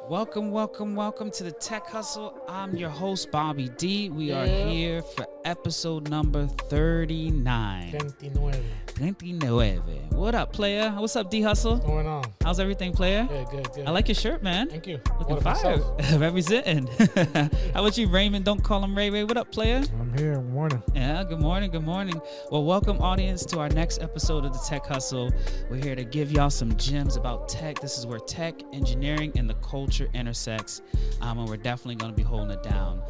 Welcome to the Tech Hustle. I'm your host, Bobby D. We are here for episode number 39. 29. What up, player? What's up, D Hustle? What's going on? How's everything, player? Good. I like your shirt, man. Thank you. Looking fire. Representing. How about you, Raymond? Don't call him Ray. What up, player? I'm here. Morning. Yeah, good morning. Well, welcome, audience, to our next episode of the Tech Hustle. We're here to give y'all some gems about tech. This is where tech, engineering, and the culture intersects, and we're definitely going to be holding it down.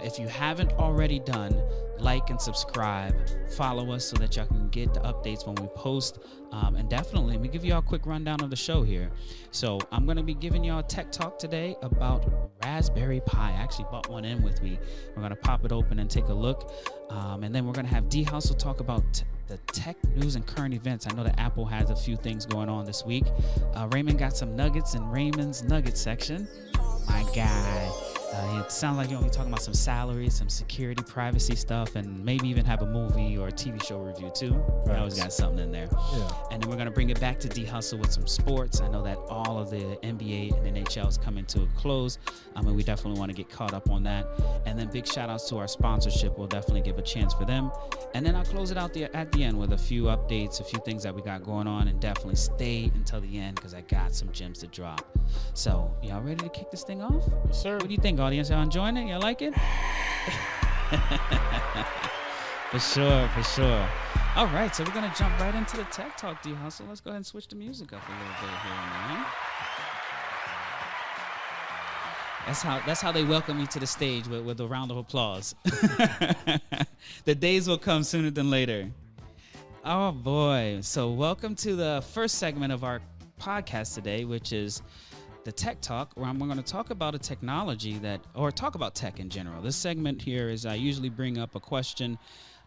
If you haven't already done, like and subscribe, follow us so that y'all can get the updates when we post, and definitely let me give y'all a quick rundown of the show here. So I'm going to be giving y'all a tech talk today about Raspberry Pi. I actually bought one in with me. We're going to pop it open and take a look, and then we're going to have D House talk about the tech news and current events. I know that Apple has a few things going on this week. Raymond got some nuggets in Raymond's nugget section. My guy. It sounds like you're only talking about some salaries, some security, privacy stuff, and maybe even have a movie or a TV show review too. Right. I always got something in there. Yeah. And then we're going to bring it back to D-Hustle with some sports. I know that all of the NBA and NHL is coming to a close. We definitely want to get caught up on that. And then big shout outs to our sponsorship. We'll definitely give a chance for them. And then I'll close it out at the end with a few updates, a few things that we got going on, and definitely stay until the end because I got some gems to drop. So, y'all ready to kick this thing off? Yes, sir. What do you think, audience? Y'all enjoying it? Y'all like it? For sure. All right, so we're going to jump right into the tech talk, D-Hustle. Let's go ahead and switch the music up a little bit here, man. That's how they welcome me to the stage with a round of applause. The days will come sooner than later. Oh, boy. So welcome to the first segment of our podcast today, which is the Tech Talk, where I'm going to talk about a technology or talk about tech in general. This segment here is I usually bring up a question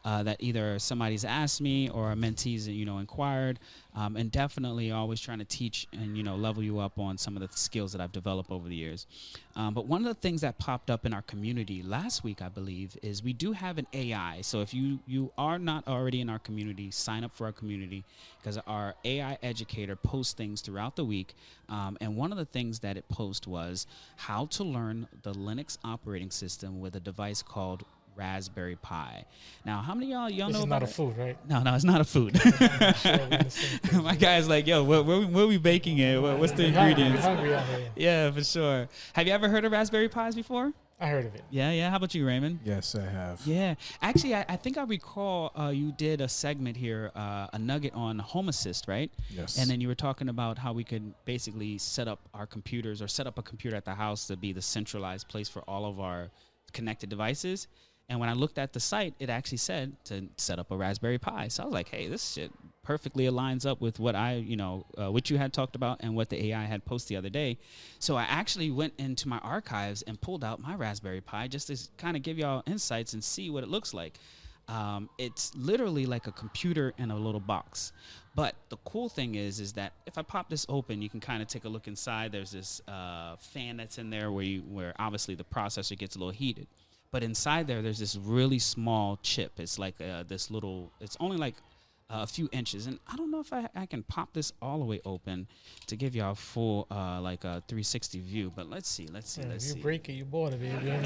that either somebody's asked me or a mentee's, inquired, and definitely always trying to teach and, level you up on some of the skills that I've developed over the years. But one of the things that popped up in our community last week, I believe, is we do have an AI. So if you are not already in our community, sign up for our community because our AI educator posts things throughout the week. And one of the things that it posted was how to learn the Linux operating system with a device called Raspberry Pi. Now, how many of y'all know about it? This is not a food, right? No, it's not a food. My guy's like, yo, where we baking it? What's the ingredients? I'm hungry out here. Yeah, for sure. Have you ever heard of Raspberry Pis before? I heard of it. Yeah. How about you, Raymond? Yes, I have. Yeah. Actually, I think I recall you did a segment here, a nugget on Home Assist, right? Yes. And then you were talking about how we could basically set up our computers or set up a computer at the house to be the centralized place for all of our connected devices. And when I looked at the site, it actually said to set up a Raspberry Pi. So I was like, hey, this shit perfectly aligns up with what what you had talked about and what the AI had posted the other day. So I actually went into my archives and pulled out my Raspberry Pi just to kind of give y'all insights and see what it looks like. It's literally like a computer in a little box. But the cool thing is that if I pop this open, you can kind of take a look inside. There's this fan that's in there where obviously the processor gets a little heated. But inside there's this really small chip. It's like it's only like a few inches. And I don't know if I can pop this all the way open to give y'all a full, like a 360 view. But let's see. If you break it, you bought it, baby.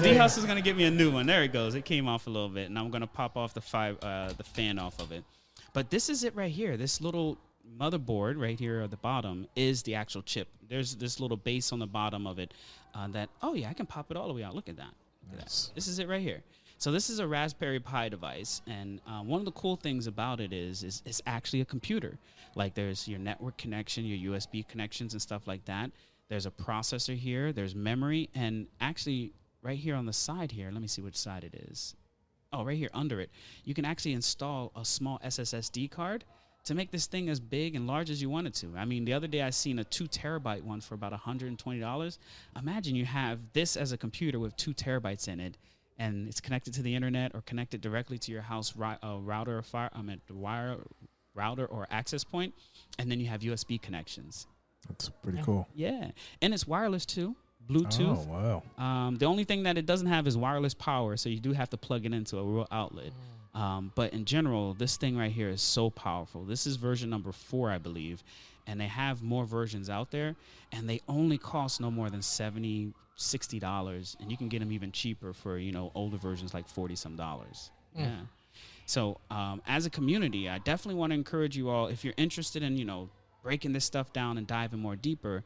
D-House is going to give me a new one. There it goes. It came off a little bit. And I'm going to pop off the fan off of it. But this is it right here. This little motherboard right here at the bottom is the actual chip. There's this little base on the bottom of it I can pop it all the way out. Look at that. Nice. This is it right here. So this is a Raspberry Pi device, and one of the cool things about it is it's actually a computer. Like there's your network connection, your USB connections and stuff like that. There's a processor here, there's memory, and actually right here on the side here, let me see which side it is. Oh, right here under it, you can actually install a small SSD card to make this thing as big and large as you want it to. I mean, the other day I seen a 2 terabyte one for about $120. Imagine you have this as a computer with 2 terabytes in it, and it's connected to the internet or connected directly to your house router or access point, and then you have USB connections. That's pretty cool. Yeah, and it's wireless too. Bluetooth. Oh, wow. The only thing that it doesn't have is wireless power, so you do have to plug it into a real outlet. But in general, this thing right here is so powerful. This is version number 4, I believe. and they have more versions out there, and they only cost no more than $70-$60, and you can get them even cheaper for older versions like $40-some. Yeah. So as a community, I definitely want to encourage you all, if you're interested in breaking this stuff down and diving more deeper,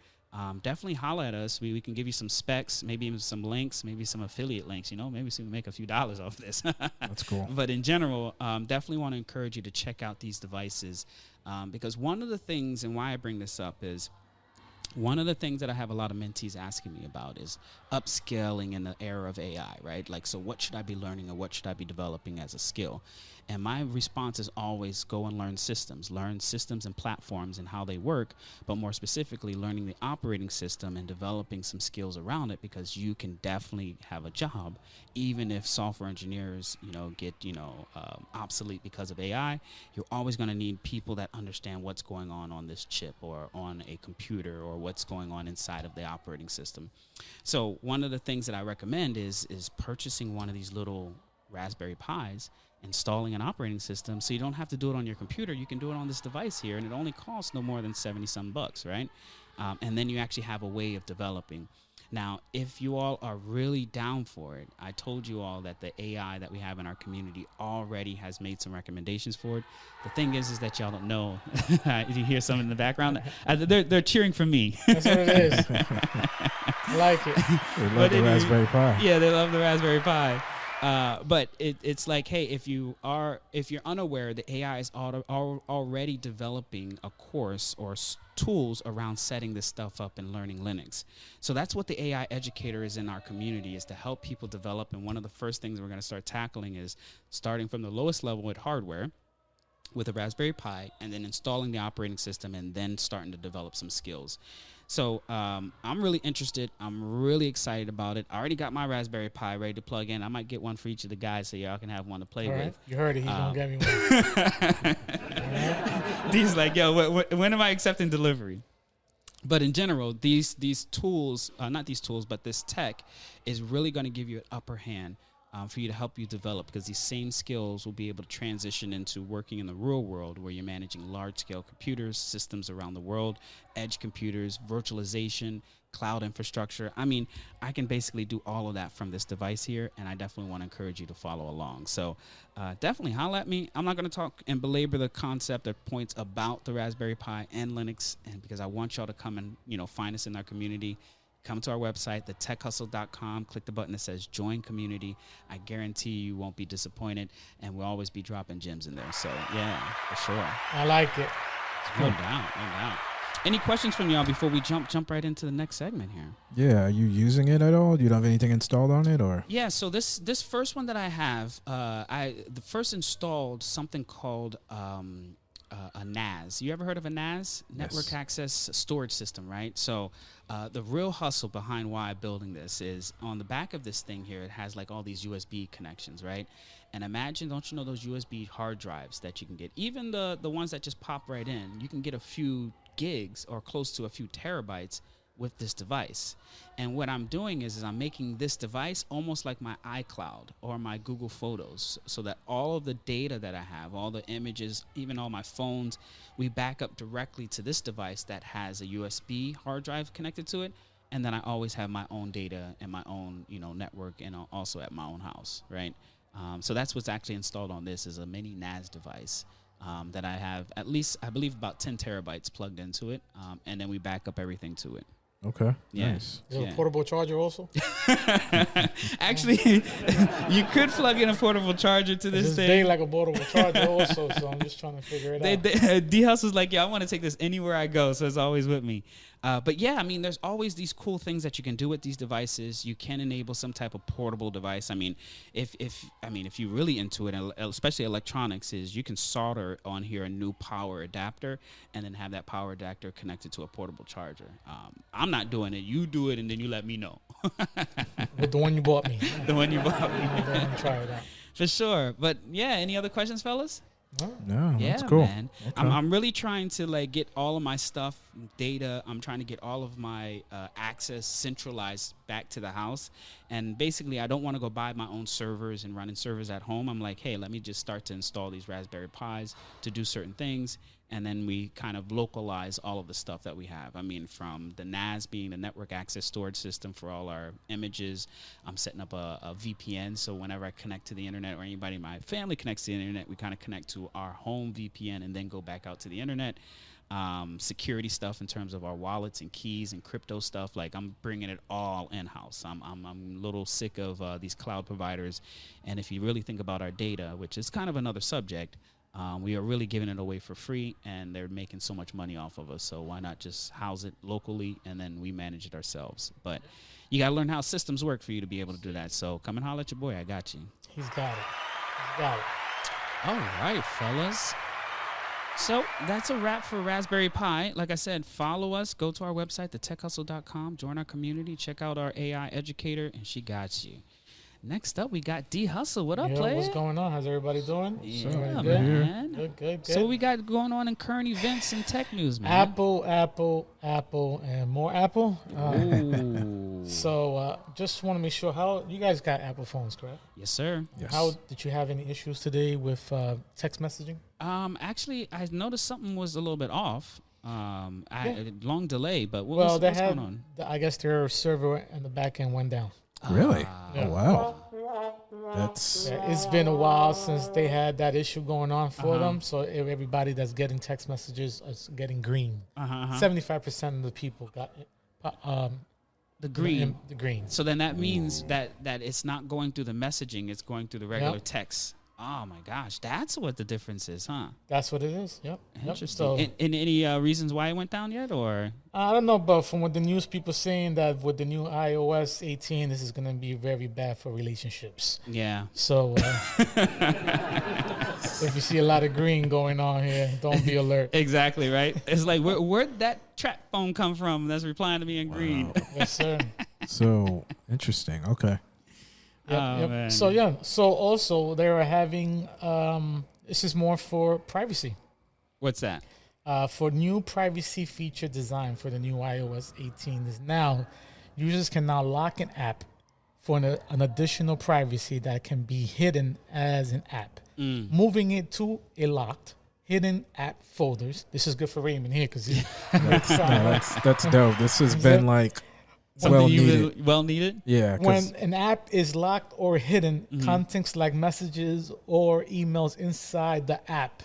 definitely holler at us. We can give you some specs, maybe even some links, maybe some affiliate links, maybe so we can make a few dollars off this. That's cool. But in general, definitely want to encourage you to check out these devices, because one of the things, and why I bring this up is, one of the things that I have a lot of mentees asking me about is upscaling in the era of AI, right? Like, so what should I be learning, or what should I be developing as a skill? And my response is always go and learn systems and platforms and how they work, but more specifically, learning the operating system and developing some skills around it, because you can definitely have a job, even if software engineers, get, obsolete because of AI. You're always going to need people that understand what's going on this chip or on a computer, or what's going on inside of the operating system. So one of the things that I recommend is purchasing one of these little Raspberry Pis, installing an operating system, so you don't have to do it on your computer. You can do it on this device here, and it only costs no more than $70-some, right? And then you actually have a way of developing. Now, if you all are really down for it, I told you all that the AI that we have in our community already has made some recommendations for it. The thing is that y'all don't know. You hear some in the background? They're cheering for me. That's what it is. I like it. They love the Raspberry Pi. Yeah, they love the Raspberry Pi. But it's like, hey, if you're unaware, the AI is already developing a course or tools around setting this stuff up and learning Linux. So that's what the AI educator is in our community, is to help people develop. And one of the first things we're going to start tackling is starting from the lowest level with hardware, with a Raspberry Pi, and then installing the operating system, and then starting to develop some skills. So I'm really interested. I'm really excited about it. I already got my Raspberry Pi ready to plug in. I might get one for each of the guys so y'all can have one to play with. You heard it. He's going to get me one. He's like, yo, when am I accepting delivery? But in general, these tools, not these tools, but this tech is really going to give you an upper hand for you to help you develop, because these same skills will be able to transition into working in the real world, where you're managing large-scale computers, systems around the world, edge computers, virtualization, cloud infrastructure. I mean, I can basically do all of that from this device here, and I definitely want to encourage you to follow along. So definitely holla at me. I'm not going to talk and belabor the concept or points about the Raspberry Pi and Linux, and because I want y'all to come and find us in our community. Come to our website, thetechhustle.com. Click the button that says Join Community. I guarantee you won't be disappointed, and we'll always be dropping gems in there. So, yeah, for sure. I like it. No doubt. Any questions from y'all before we jump right into the next segment here? Yeah, are you using it at all? Do you have anything installed on it, or? Yeah, so this first one that I have, I first installed something called a NAS. You ever heard of a NAS? Network Access Storage System, right? So the real hustle behind why I'm building this is on the back of this thing here, it has like all these USB connections, right? And imagine, don't you know those USB hard drives that you can get? Even the ones that just pop right in, you can get a few gigs or close to a few terabytes with this device. And what I'm doing is I'm making this device almost like my iCloud or my Google Photos, so that all of the data that I have, all the images, even all my phones, we back up directly to this device that has a USB hard drive connected to it. And then I always have my own data and my own, network, and also at my own house, right? So that's what's actually installed on this, is a mini NAS device. That I have at least, I believe, about 10 terabytes plugged into it, and then we back up everything to it. Okay. Yeah. Nice. Is it a portable charger also? Actually, you could plug in a portable charger to this It's thing. big like a portable charger also, so I'm just trying to figure it out. D-House was like, yeah, I want to take this anywhere I go, so it's always with me. But yeah, I mean, there's always these cool things that you can do with these devices. You can enable some type of portable device. I mean, if you're really into it, and especially electronics, is you can solder on here a new power adapter, and then have that power adapter connected to a portable charger. I'm not doing it. You do it, and then you let me know. With the one you bought me. The one you bought me. Then try it out. For sure. But yeah, any other questions, fellas? No, Yeah, that's cool. man. Okay. I'm really trying to get all of my stuff, data. I'm trying to get all of my access centralized back to the house. And basically, I don't want to go buy my own servers and running servers at home. I'm like, hey, let me just start to install these Raspberry Pis to do certain things. and then we kind of localize all of the stuff that we have. I mean, from the NAS being the network access storage system for all our images. I'm setting up a VPN, so whenever I connect to the internet or anybody in my family connects to the internet, we kind of connect to our home VPN and then go back out to the internet. Security stuff in terms of our wallets and keys and crypto stuff. Like, I'm bringing it all in-house. I'm a little sick of these cloud providers. And if you really think about our data, which is kind of another subject, we are really giving it away for free, and they're making so much money off of us. So why not just house it locally, and then we manage it ourselves? But you got to learn how systems work for you to be able to do that. So come and holler at your boy. I got you. He's got it. All right, fellas. So that's a wrap for Raspberry Pi. Like I said, follow us. Go to our website, thetechhustle.com. Join our community. Check out our AI educator, and she got you. Next up, we got D Hustle. What up, player? What's going on? How's everybody doing? Yeah, Everybody man. Good. So what we got going on in current events and tech news, man? Apple, and more Apple. Ooh. So just want to make sure, how you guys got Apple phones, correct? Yes, sir. Yes. How did you have any issues today with text messaging? Actually, I noticed something was a little bit off. Long delay, but what's going on? I guess their server and the back end went down. Really? Yeah. Oh, wow. That's It's been a while since they had that issue going on for them. So everybody that's getting text messages is getting green. 75% of the people got the green. The green. So then that means that it's not going through the messaging; it's going through the regular text. Oh my gosh, that's what the difference is, huh? That's what it is. Yep. Interesting. So, and any reasons why it went down yet, or? I don't know, but from what the news people saying that with the new iOS 18, this is going to be very bad for relationships. Yeah. So if you see a lot of green going on here, don't be alert. Exactly, right? It's like, where'd that trap phone come from that's replying to me in green? Yes, sir. so interesting. Okay. Yep. Man. So also they are having this is more for privacy. What's that? For new privacy feature design for the new iOS 18 is now users can now lock an app for an additional privacy that can be hidden as an app. Moving it to a locked hidden app folders. This is good for Raymond here because That's dope. This has been like well needed. Well needed? Yeah. when an app is locked or hidden, contents like messages or emails inside the app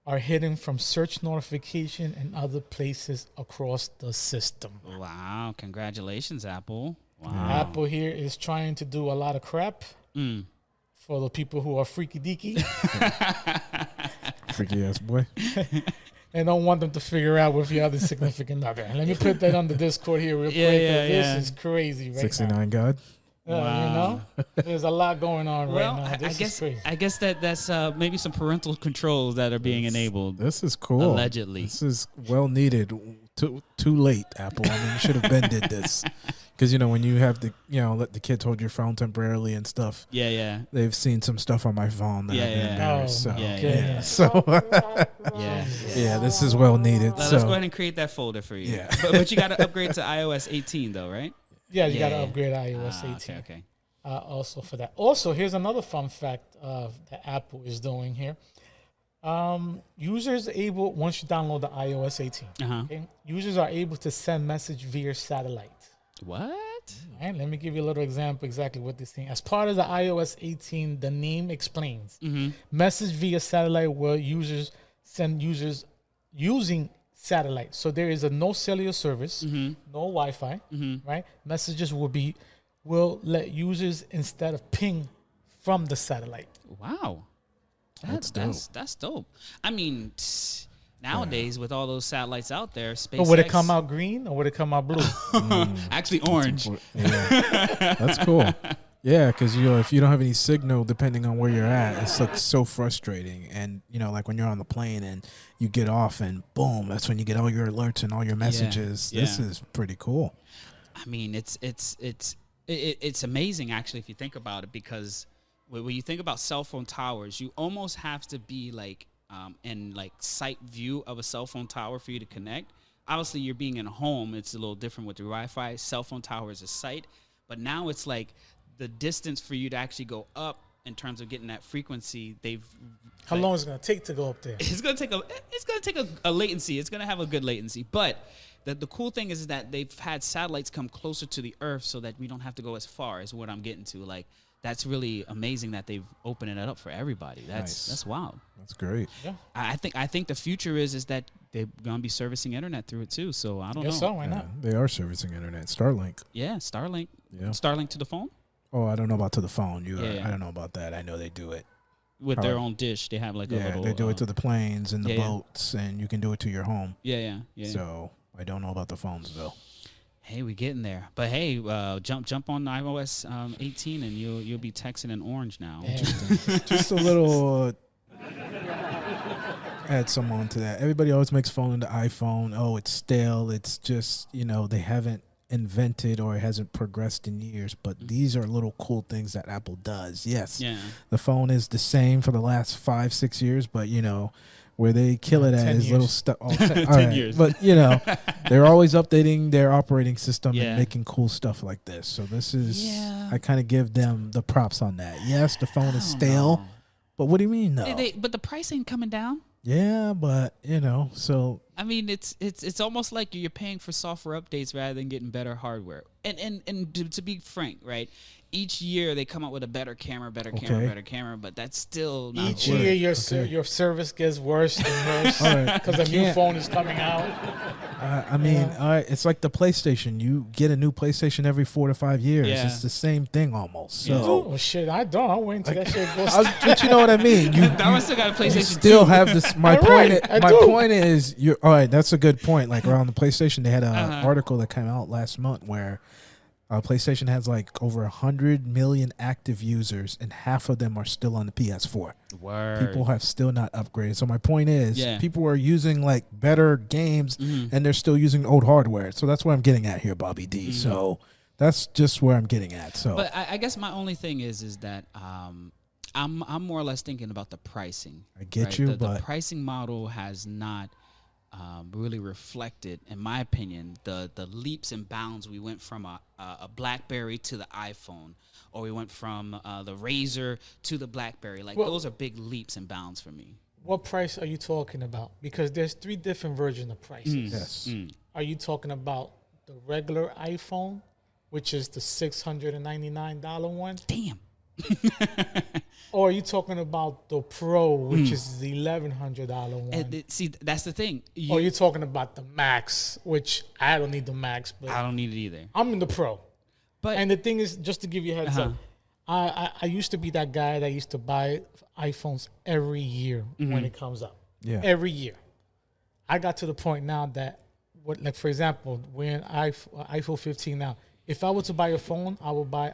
are hidden from search notification and other places across the system. Wow. Congratulations, Apple. Wow. Apple here is trying to do a lot of crap for the people who are freaky deaky Freaky ass boy. and don't want them to figure out with your other significant other. Let me put that on the Discord here real quick. This is crazy right 69 God. now. You know, there's a lot going on right now. This is crazy. I guess that's maybe some parental controls that are being enabled. This is cool. Allegedly. This is well needed. Too late, Apple. I mean, you should have been did this. Because, when you have to, let the kids hold your phone temporarily and stuff. Yeah. They've seen some stuff on my phone that I've been embarrassed. So, this is well needed. Let's go ahead and create that folder for you. Yeah. But you got to upgrade to iOS 18, though, right? Yeah, you got to upgrade iOS 18. Okay. Also for that. Also, here's another fun fact that Apple is doing here. Users able, once you download the iOS 18, okay, users are able to send message via satellite. What? All right, let me give you a little example exactly what this thing. As part of the iOS 18, the name explains. Message via satellite where users send users using satellite. So there is no cellular service, no Wi-Fi, right? Messages will let users instead of ping from the satellite. Wow. That's dope. That's dope. I mean, nowadays with all those satellites out there, SpaceX. But would it come out green or would it come out blue? Actually, orange. Yeah. That's cool. Yeah, because if you don't have any signal, depending on where you're at, it's like so frustrating. And like when you're on the plane and you get off, and boom, that's when you get all your alerts and all your messages. This is pretty cool. I mean, it's amazing actually if you think about it, because when you think about cell phone towers, you almost have to be like in like sight view of a cell phone tower for you to connect. Obviously, you're being in a home; it's a little different with the Wi-Fi. Cell phone tower is a sight, but now it's like the distance for you to actually go up in terms of getting that frequency. How long is it gonna take to go up there? It's gonna take a latency. It's gonna have a good latency. But the cool thing is that they've had satellites come closer to the Earth so that we don't have to go as far. Is what I'm getting to. Like, that's really amazing that they've opened it up for everybody. That's wild. That's great. Yeah. I think the future is that they're gonna be servicing internet through it too. So I don't know. So why not? They are servicing internet. Starlink. Yeah, Starlink. Yeah. Starlink to the phone Oh, I don't know about to the phone. Yeah. I don't know about that. I know they do it. with their own dish. They have like a little. They do it to the planes and the boats, and you can do it to your home. Yeah. So I don't know about the phones though. Hey, we getting there. But hey, jump on iOS 18 and you'll be texting in orange now. Just a little. Add some on to that. Everybody always makes fun of the iPhone. Oh, it's stale. It's just, they haven't invented or it hasn't progressed in years. But these are little cool things that Apple does. Yes, the phone is the same for the last 5-6 years, but where they kill it at is little stuff. 10 years. But they're always updating their operating system and making cool stuff like this. So this is I kind of give them the props on that. Yes, the phone is stale, but what do you mean though? But the price ain't coming down. Yeah, but so I mean, it's almost like you're paying for software updates rather than getting better hardware. And to be frank, right? Each year they come out with a better camera, better camera, but that's still not each year your service gets worse and worse because a new phone is coming out. It's like the PlayStation. You get a new PlayStation every 4 to 5 years. Yeah. It's the same thing almost. So, oh shit, I don't. I'm waiting till that shit goes. But you know what I mean. I still got a PlayStation. You still have this. My point is, you're all right. That's a good point. Like around the PlayStation, they had an article that came out last month where PlayStation has like over 100 million active users, and half of them are still on the PS4. Word. People have still not upgraded. So my point is, people are using like better games, and they're still using old hardware. So that's what I'm getting at here, Bobby D. So that's just where I'm getting at. So, but I guess my only thing is that I'm more or less thinking about the pricing. I get you, but the pricing model has not really reflected, in my opinion, the leaps and bounds we went from a BlackBerry to the iPhone, or we went from the Razor to the BlackBerry. Like, those are big leaps and bounds for me. What price are you talking about? Because there's 3 different versions of prices. Yes. Are you talking about the regular iPhone, which is the $699 one? Damn. Or are you talking about the Pro, which is the $1,100 one? See, that's the thing. Or are you talking about the Max, which I don't need the Max, but I don't need it either. I'm in the Pro. But and the thing is, just to give you a heads up, I used to be that guy that used to buy iPhones every year when it comes up. Yeah. Every year. I got to the point now that, like for example, we're in iPhone 15 now. If I were to buy a phone, I would buy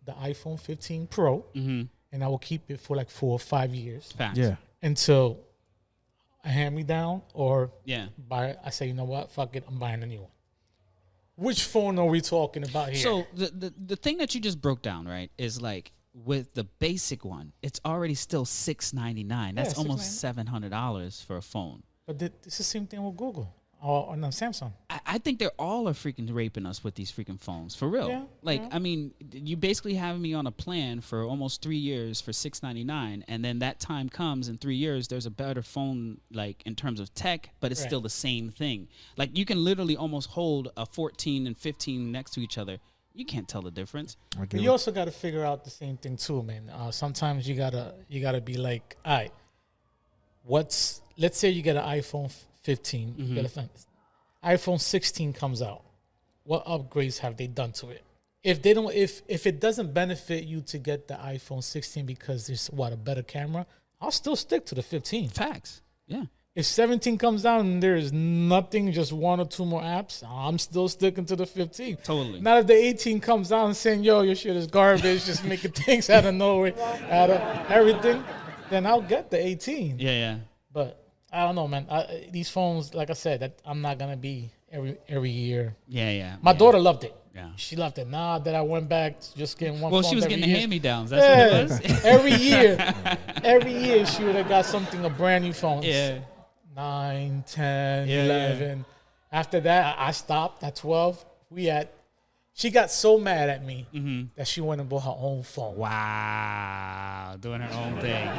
the iPhone 15 Pro, and I will keep it for like 4 or 5 years. Facts. Yeah. Until a hand-me-down or I say, you know what, fuck it, I'm buying a new one. Which phone are we talking about here? So the thing that you just broke down, right, is like with the basic one, it's already still $699. That's almost $700 for a phone. But it's the same thing with Google or no, Samsung. I think they're all are freaking raping us with these freaking phones, for real. Yeah, I mean, you basically have me on a plan for almost 3 years for $699, and then that time comes in 3 years, there's a better phone, like in terms of tech, but it's still the same thing. Like you can literally almost hold a 14 and 15 next to each other. You can't tell the difference. But you also got to figure out the same thing too, man. Sometimes you gotta be like, all right, let's say you get an iPhone 15, you get iPhone 16 comes out. What upgrades have they done to it? If they don't, if it doesn't benefit you to get the iPhone 16 because there's a better camera, I'll still stick to the 15. Facts. Yeah. If 17 comes out and there is nothing, just 1 or 2 more apps, I'm still sticking to the 15. Totally. Not if the 18 comes out and saying, yo, your shit is garbage, just making things out of nowhere, out of everything, then I'll get the 18. Yeah. But I don't know, man. These phones, like I said, that I'm not going to be every year. Yeah. My daughter loved it. Yeah. She loved it. Nah, that I went back to just getting one phone. Well, she was every getting the year. hand-me-downs. That's what it was. Every year she would have got something, a brand new phone. Yeah. 9, 10, 11. After that, I stopped at 12. We at She got so mad at me that she went and bought her own phone. Wow, doing her own thing.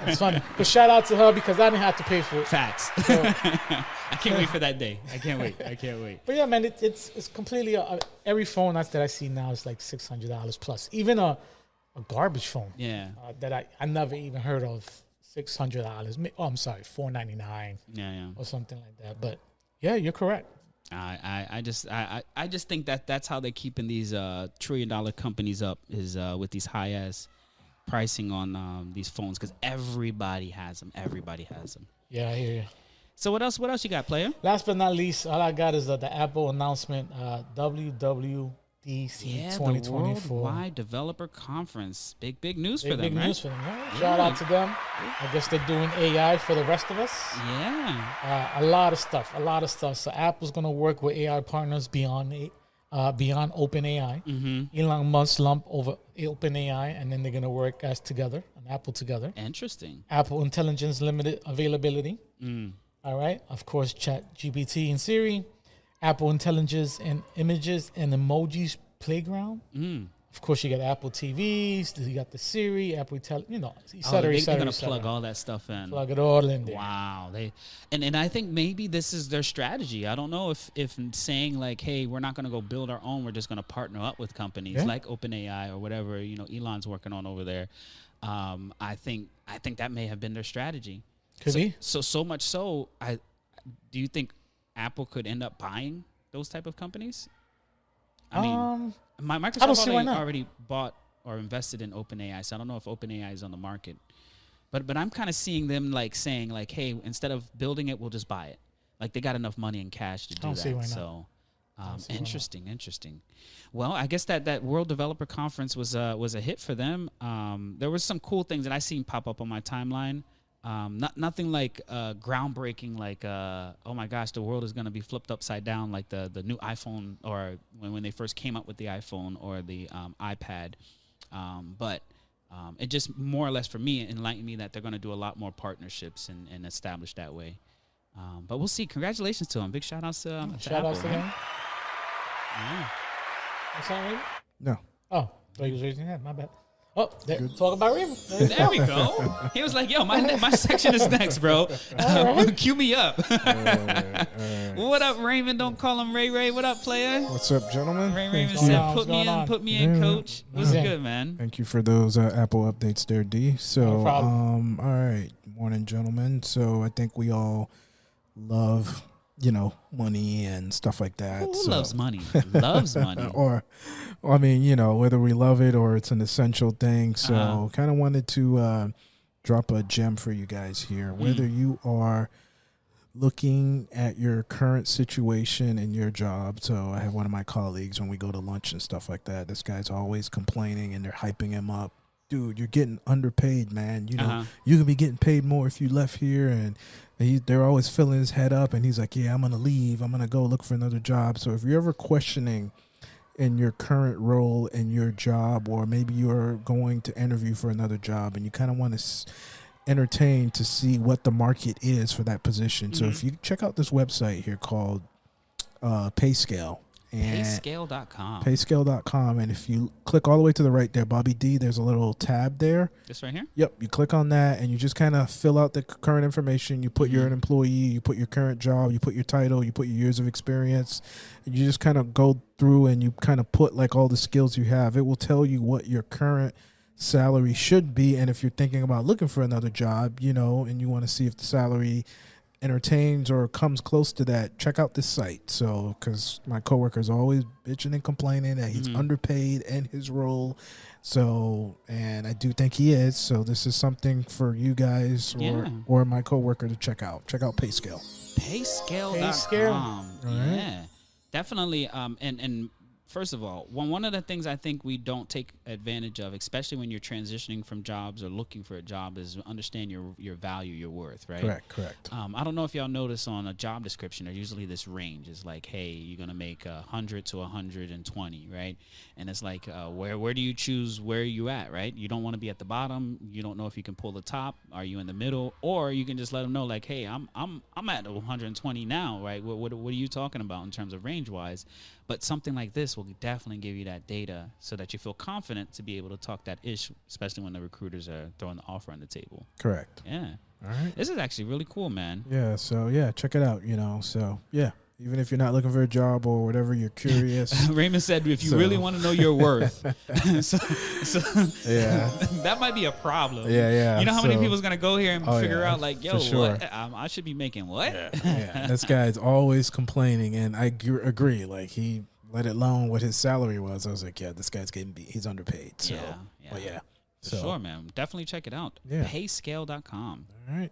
It's funny. But shout out to her because I didn't have to pay for it. Facts. So, I can't wait for that day. I can't wait. but yeah, man, it's completely every phone that I see now is like $600 plus. Even a garbage phone. Yeah. That I never even heard of. $600. Oh, I'm sorry, $499. Yeah. Or something like that. But yeah, you're correct. I just think that's how they're keeping these $1 trillion companies up is with these high ass pricing on these phones because everybody has them. Yeah, I hear you. So what else you got, player? Last but not least, all I got is the Apple announcement, WWDC Yeah, 2024. the Worldwide Developer Conference. Big news for them, Big right? news for them. Yeah. Shout out to them. I guess they're doing AI for the rest of us. Yeah. A lot of stuff. So Apple's going to work with AI partners beyond OpenAI. Mm-hmm. Elon Musk lump over OpenAI, and then they're going to work as together, and Apple together. Interesting. Apple Intelligence limited availability. All right. Of course, ChatGPT and Siri. Apple Intelligence and images and emojis playground. Of course, you got Apple TVs. You got the Siri, Apple et cetera, they're gonna plug all that stuff in. Plug it all in there. Wow. And I think maybe this is their strategy. I don't know if saying like, hey, we're not gonna go build our own. We're just gonna partner up with companies like OpenAI or whatever Elon's working on over there. I think that may have been their strategy. Could be. So much so. Do you think Apple could end up buying those type of companies? I mean, Microsoft already bought or invested in OpenAI, so I don't know if OpenAI is on the market. But I'm kind of seeing them like saying like, hey, instead of building it, we'll just buy it. Like they got enough money and cash to do that. See why not. So interesting. Well, I guess that World Developer Conference was a hit for them. There was some cool things that I seen pop up on my timeline. Nothing like groundbreaking, like oh my gosh, the world is going to be flipped upside down, like the new iPhone or when they first came up with the iPhone or the iPad. But it just more or less for me enlightened me that they're going to do a lot more partnerships and establish that way. But we'll see. Congratulations to them. Big shout outs to Apple. To them. Yeah. What's that, Raven? No. Oh, he was raising his hand. My bad. Oh, talk about Raven. There we go. He was like, yo, my section is next, bro. Cue me up. All right. What up, Raymond? Don't call him Ray. What up, player? What's up, gentlemen? Raymond said, put me in, coach. What's good, man? Thank you for those Apple updates there, D. So, No problem. all right. Morning, gentlemen. So I think we all love, money and stuff like that. Who loves money? Loves money. Or, I mean, whether we love it or it's an essential thing. So kind of wanted to drop a gem for you guys here. Whether you are looking at your current situation in your job. So I have one of my colleagues when we go to lunch and stuff like that. This guy's always complaining and they're hyping him up. Dude, you're getting underpaid, man. You could be getting paid more if you left here. And they're always filling his head up. And he's like, yeah, I'm going to leave. I'm going to go look for another job. So if you're ever questioning in your current role in your job, or maybe you're going to interview for another job and you kind of want to entertain to see what the market is for that position. So if you check out this website here called PayScale. Payscale.com. Payscale.com. And if you click all the way to the right there, Bobby D, there's a little tab there. This right here? Yep. You click on that and you just kind of fill out the current information. You put you're an employee, you put your current job, you put your title, you put your years of experience, and you just kind of go through and you kind of put like all the skills you have. It will tell you what your current salary should be. And if you're thinking about looking for another job, and you want to see if the salary entertains or comes close to that, check out this site. So, because my coworker's always bitching and complaining that he's underpaid in his role. So, and I do think he is. So, this is something for you guys or my coworker to check out. Check out PayScale. Payscale.com. Right. Yeah, definitely. And first of all, one of the things I think we don't take advantage of, especially when you're transitioning from jobs or looking for a job, is understand your value, your worth, right? Correct. I don't know if y'all notice on a job description, there's usually this range. It's like, hey, you're going to make 100 to 120, right? And it's like, where do you choose where you at, right? You don't want to be at the bottom. You don't know if you can pull the top. Are you in the middle? Or you can just let them know, like, hey, I'm at 120 now, right? What are you talking about in terms of range-wise? But something like this will definitely give you that data so that you feel confident to be able to talk that issue, especially when the recruiters are throwing the offer on the table. Correct. Yeah. All right. This is actually really cool, man. Yeah. So yeah, check it out. So yeah. Even if you're not looking for a job or whatever, you're curious. Raymond said, if you really want to know your worth. so yeah. That might be a problem. Yeah. You know how many people's going to go here and figure out, like, yo, sure. what? I should be making what? Yeah. This guy's always complaining, and I agree. Like, he let it alone what his salary was. I was like, yeah, this guy's he's underpaid. So, yeah. For sure, man. Definitely check it out. Yeah. Payscale.com. All right.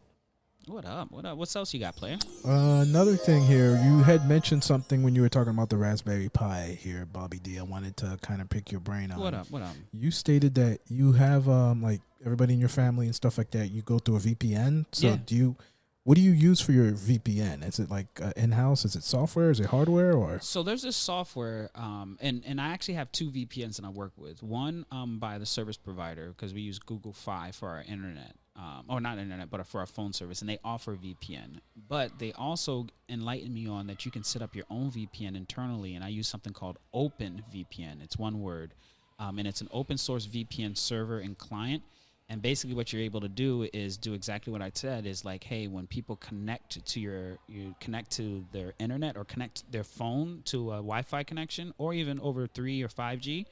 What up? What else you got, player? Another thing here, you had mentioned something when you were talking about the Raspberry Pi here, Bobby D. I wanted to kind of pick your brain on. What up? You stated that you have like everybody in your family and stuff like that, you go through a VPN. So what do you use for your VPN? Is it like in-house? Is it software? Is it hardware? Or so there's this software, and I actually have two VPNs that I work with. One by the service provider, because we use Google Fi for our internet. Or not internet, but for our phone service, and they offer VPN. But they also enlighten me on that you can set up your own VPN internally, and I use something called Open VPN. It's one word, and it's an open source VPN server and client. And basically, what you're able to do is do exactly what I said. Is like, hey, when people connect to you connect to their internet or connect their phone to a Wi-Fi connection, or even over 3 or 5G.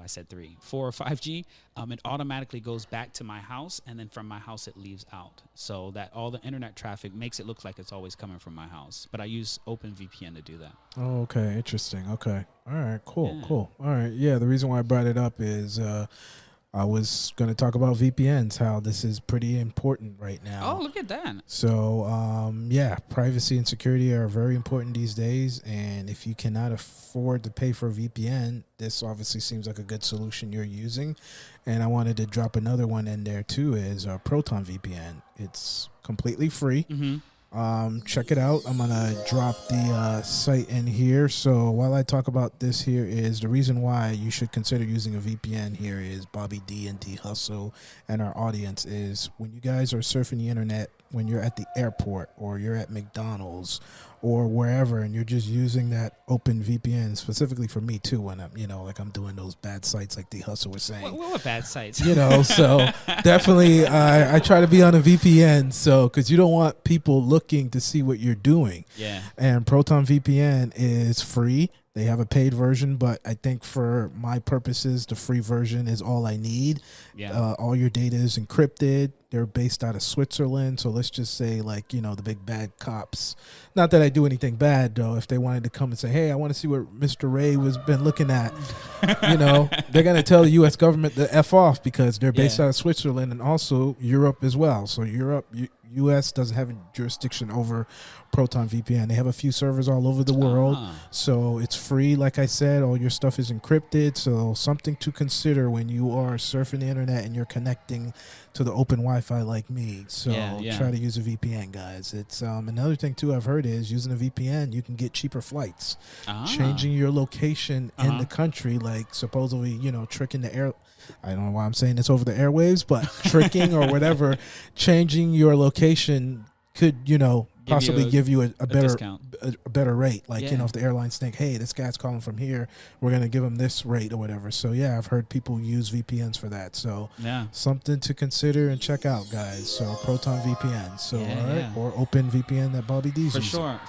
I said 4 or 5G, it automatically goes back to my house, and then from my house it leaves out, so that all the internet traffic makes it look like it's always coming from my house. But I use OpenVPN to do that. Oh, okay. Interesting. Okay. All right. Cool. All right. Yeah, the reason why I brought it up is I was going to talk about VPNs, how this is pretty important right now. Oh, look at that. So, privacy and security are very important these days. And if you cannot afford to pay for a VPN, this obviously seems like a good solution you're using. And I wanted to drop another one in there too, is Proton VPN. It's completely free. Mm-hmm. Check it out. I'm gonna drop the site in here. So while I talk about this here, is the reason why you should consider using a VPN here is Bobby D and D Hustle and our audience is when you guys are surfing the internet, when you're at the airport or you're at McDonald's or wherever, and you're just using that open VPN, specifically for me too, when I'm, I'm doing those bad sites like the Hustle was saying. What bad sites? So definitely I try to be on a VPN, so because you don't want people looking to see what you're doing. Yeah. And Proton VPN is free. They have a paid version, but I think for my purposes, the free version is all I need. Yeah. All your data is encrypted. They're based out of Switzerland. So let's just say, the big bad cops. Not that I do anything bad, though. If they wanted to come and say, hey, I want to see what Mr. Ray was been looking at, they're going to tell the U.S. government to F off because they're based out of Switzerland and also Europe as well. So U.S. doesn't have a jurisdiction over Proton VPN. They have a few servers all over the world. So it's free. Like I said, all your stuff is encrypted. So something to consider when you are surfing the internet and you're connecting to the open Wi-Fi like me. So try to use a VPN, guys. It's another thing too I've heard is using a VPN, you can get cheaper flights. Changing your location in the country, like supposedly, tricking the air. I don't know why I'm saying this over the airwaves, but tricking or whatever, changing your location could, possibly give you a better discount. A better rate. If the airlines think, hey, this guy's calling from here, we're going to give him this rate or whatever. So, I've heard people use VPNs for that. So, something to consider and check out, guys. So, Proton VPN. So, or Open VPN that Bobby D's using.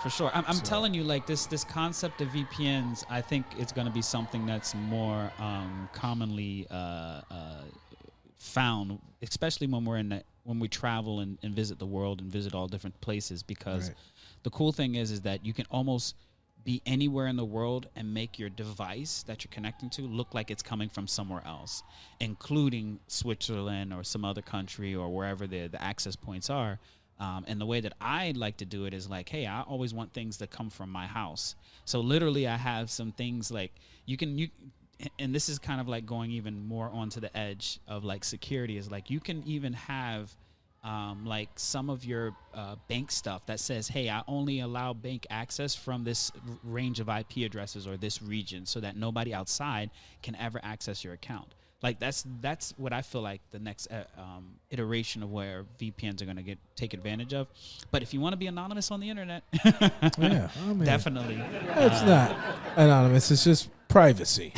For sure. I'm telling you, this concept of VPNs, I think it's going to be something that's more commonly found, especially when we travel and visit the world and visit all different places, because the cool thing is that you can almost be anywhere in the world and make your device that you're connecting to look like it's coming from somewhere else, including Switzerland or some other country or wherever the access points are. And the way that I like to do it is hey, I always want things that come from my house. So literally I have some things and this is kind of going even more onto the edge of security is you can even have some of your bank stuff that says, hey, I only allow bank access from this range of IP addresses or this region so that nobody outside can ever access your account. Like that's what I feel like the next iteration of where VPNs are going to take advantage of. But if you want to be anonymous on the internet, Yeah, I mean, definitely. it's not anonymous. It's just privacy.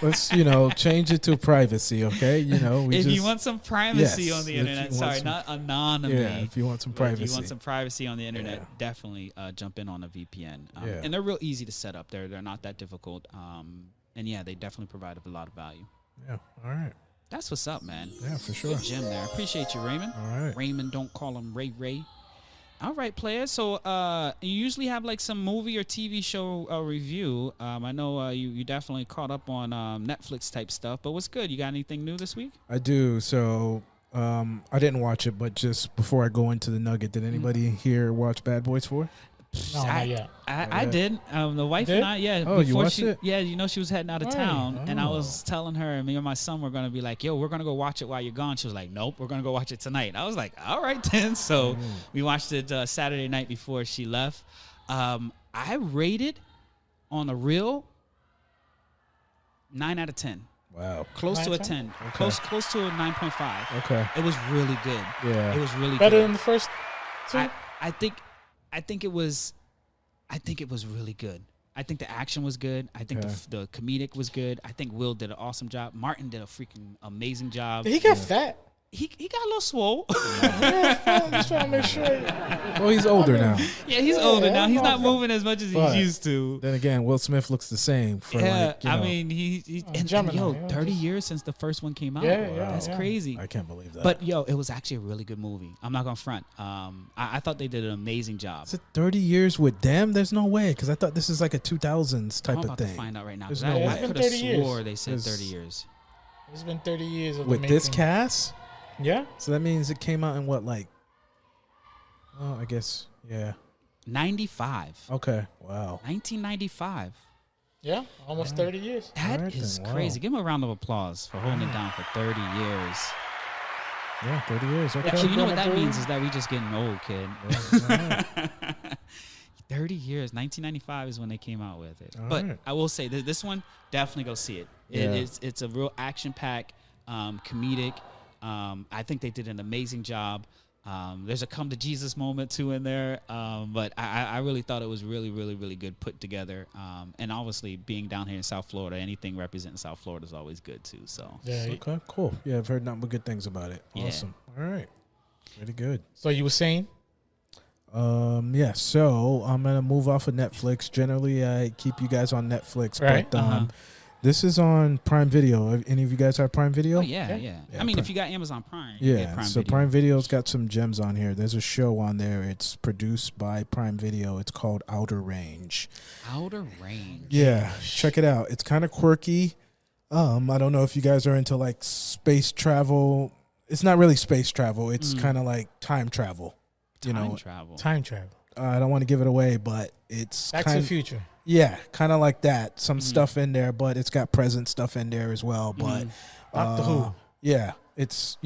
Let's change it to privacy, okay? If you want some privacy Yes, on the if internet, you want sorry, some- not anonymity. Yeah, if you want some But privacy. if you want some privacy on the internet, Yeah. definitely jump in on a VPN. Yeah. And they're real easy to set up. They're not that difficult. And yeah, they definitely provide a lot of value. Yeah. All right. That's what's up, man. Yeah, for sure. Good gym there. Appreciate you, Raymond. All right. Raymond, don't call him Ray. All right, players. So you usually have like some movie or TV show review. I know you definitely caught up on Netflix type stuff, but what's good? You got anything new this week? I do. So I didn't watch it, but just before I go into the nugget, did anybody here watch Bad Boys 4? No, not yet. I did. The wife Did? and I, yeah. Oh, you before watched it? Yeah, she was heading out of Right. town, and I Oh. was telling her, me and my son were going to be like, yo, we're going to go watch it while you're gone. She was like, nope, we're going to go watch it tonight. I was like, all right, then. So we watched it Saturday night before she left. I rated on a real 9 out of 10. Wow. Close to a 9 10. Okay. Close to a 9.5. Okay. It was really good. Yeah. It was really Better good. than the first two? I think it was really good. I think the action was good. I think Okay. the comedic was good. I think Will did an awesome job. Martin did a freaking amazing job. He got fat. He got a little swole. I'm just trying to make sure. Well, he's older now. Yeah, he's Yeah, older now. He's not motherfucker. moving as much as But he used to. Then again, Will Smith looks the same for Yeah, like, I mean, he and Gemini, yo, yeah, 30 just- years since the first one came out. Yeah, yeah, That's yeah. crazy. I can't believe that. But yo, it was actually a really good movie. I'm not gonna front. I thought they did an amazing job. is it 30 years with them? There's no way, because I thought this is like a 2000s type I'm of about thing. to find out right now. There's 'Cause no I way. could have 30 years. swore they said There's- 30 years. It's been 30 years of With the this making. cast? Yeah. So that means it came out in what, like, oh, I guess, yeah. 95. Okay, wow. 1995. Yeah. Almost 30 years. That Alright is then, wow. crazy. Give him a round of applause for holding it down for 30 years. Yeah, 30 years, okay. Actually, you know what gonna that do? means is that we just getting old, kid. Yeah, all right. 30 years. 1995 is when they came out with it. All But right. I will say this one, definitely go see it. Yeah. It's a real action-packed, comedic. I think they did an amazing job. There's a come to Jesus moment too in there. But I really thought it was really, really, really good put together. And obviously being down here in South Florida, anything representing South Florida is always good too. So Yeah. Okay, cool. Yeah, I've heard nothing but good things about it. Yeah. Awesome. All right. Pretty good. So you were saying? Yeah, so I'm gonna move off of Netflix. Generally, I keep you guys on Netflix, Right. but this is on Prime Video. Any of you guys have Prime Video? oh, yeah. Yeah. Yeah, I mean, Prime- if you got Amazon Prime, you get Yeah, Prime so Video. Prime Video's got some gems on here. There's a show on there. It's produced by Prime Video. It's called Outer Range. Outer Range. Yeah, check it out. It's kind of quirky. I don't know if you guys are into like space travel. It's not really space travel. It's kind of like time travel. You Time know, travel. Time travel. I don't want to give it away, but it's Back to the Future. yeah, kind of like that. Some stuff in there, but it's got present stuff in there as well. But Doctor Who. yeah, it's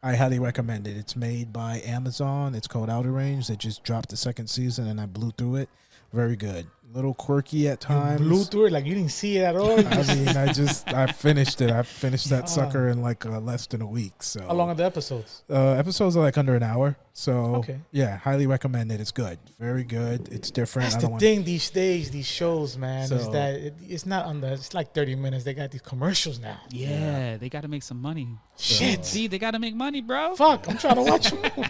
I highly recommend it. It's made by Amazon. It's called Outer Range. They just dropped the second season, and I blew through it. Very good. Little quirky at times. Blew through it like you didn't see it at all. I mean, I finished it. I finished that sucker in like less than a week. So How long are the episodes? episodes are like under an hour. So Okay. yeah, highly recommend it. It's good. Very good. It's different. That's I the don't want thing these days, these shows, man, is So- that it's not under. It's like 30 minutes. They got these commercials now. Yeah, they got to make some money. Shit. See, they got to make money, bro. Fuck, I'm trying to watch a movie.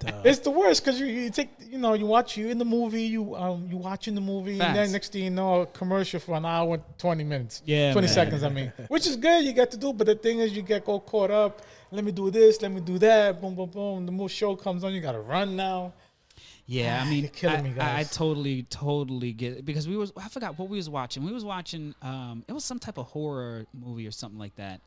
but, It's the worst because you take you watch you in the movie you watching the movie and Facts. then next thing you know a commercial for an hour and 20 minutes. Yeah, 20 man. seconds I mean, which is good you get to do, but the thing is you get all caught up. Let me do this, let me do that, boom boom boom. The more show comes on, you got to run now. Yeah, I mean, You're killing me, I guys. totally get it because I forgot what we was watching. We was watching, it was some type of horror movie or something like that.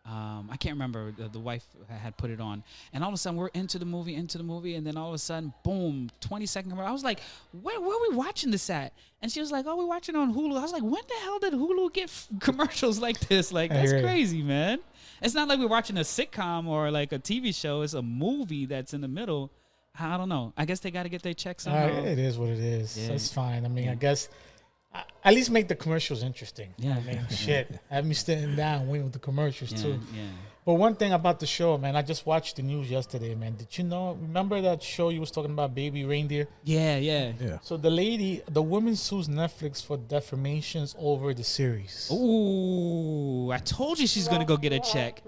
I can't remember. The wife had put it on, and all of a sudden we're into the movie, and then all of a sudden, boom, 20-second commercial. I was like, where are we watching this at? And she was like, oh, we're watching it on Hulu. I was like, when the hell did Hulu get commercials like this? Like, I that's hear you. crazy, man. It's not like we're watching a sitcom or like a TV show. It's a movie that's in the middle. I don't know. I guess they got to get their checks somehow. It is what it is. Yeah. It's fine. I mean, I guess at least make the commercials interesting. Yeah. I mean, shit. Have me sitting down waiting with the commercials too. Yeah. But one thing about the show, man, I just watched the news yesterday, man. Did you know? Remember that show you was talking about, Baby Reindeer? Yeah. Yeah. So the woman sues Netflix for defamations over the series. Ooh, I told you she's gonna go get a check.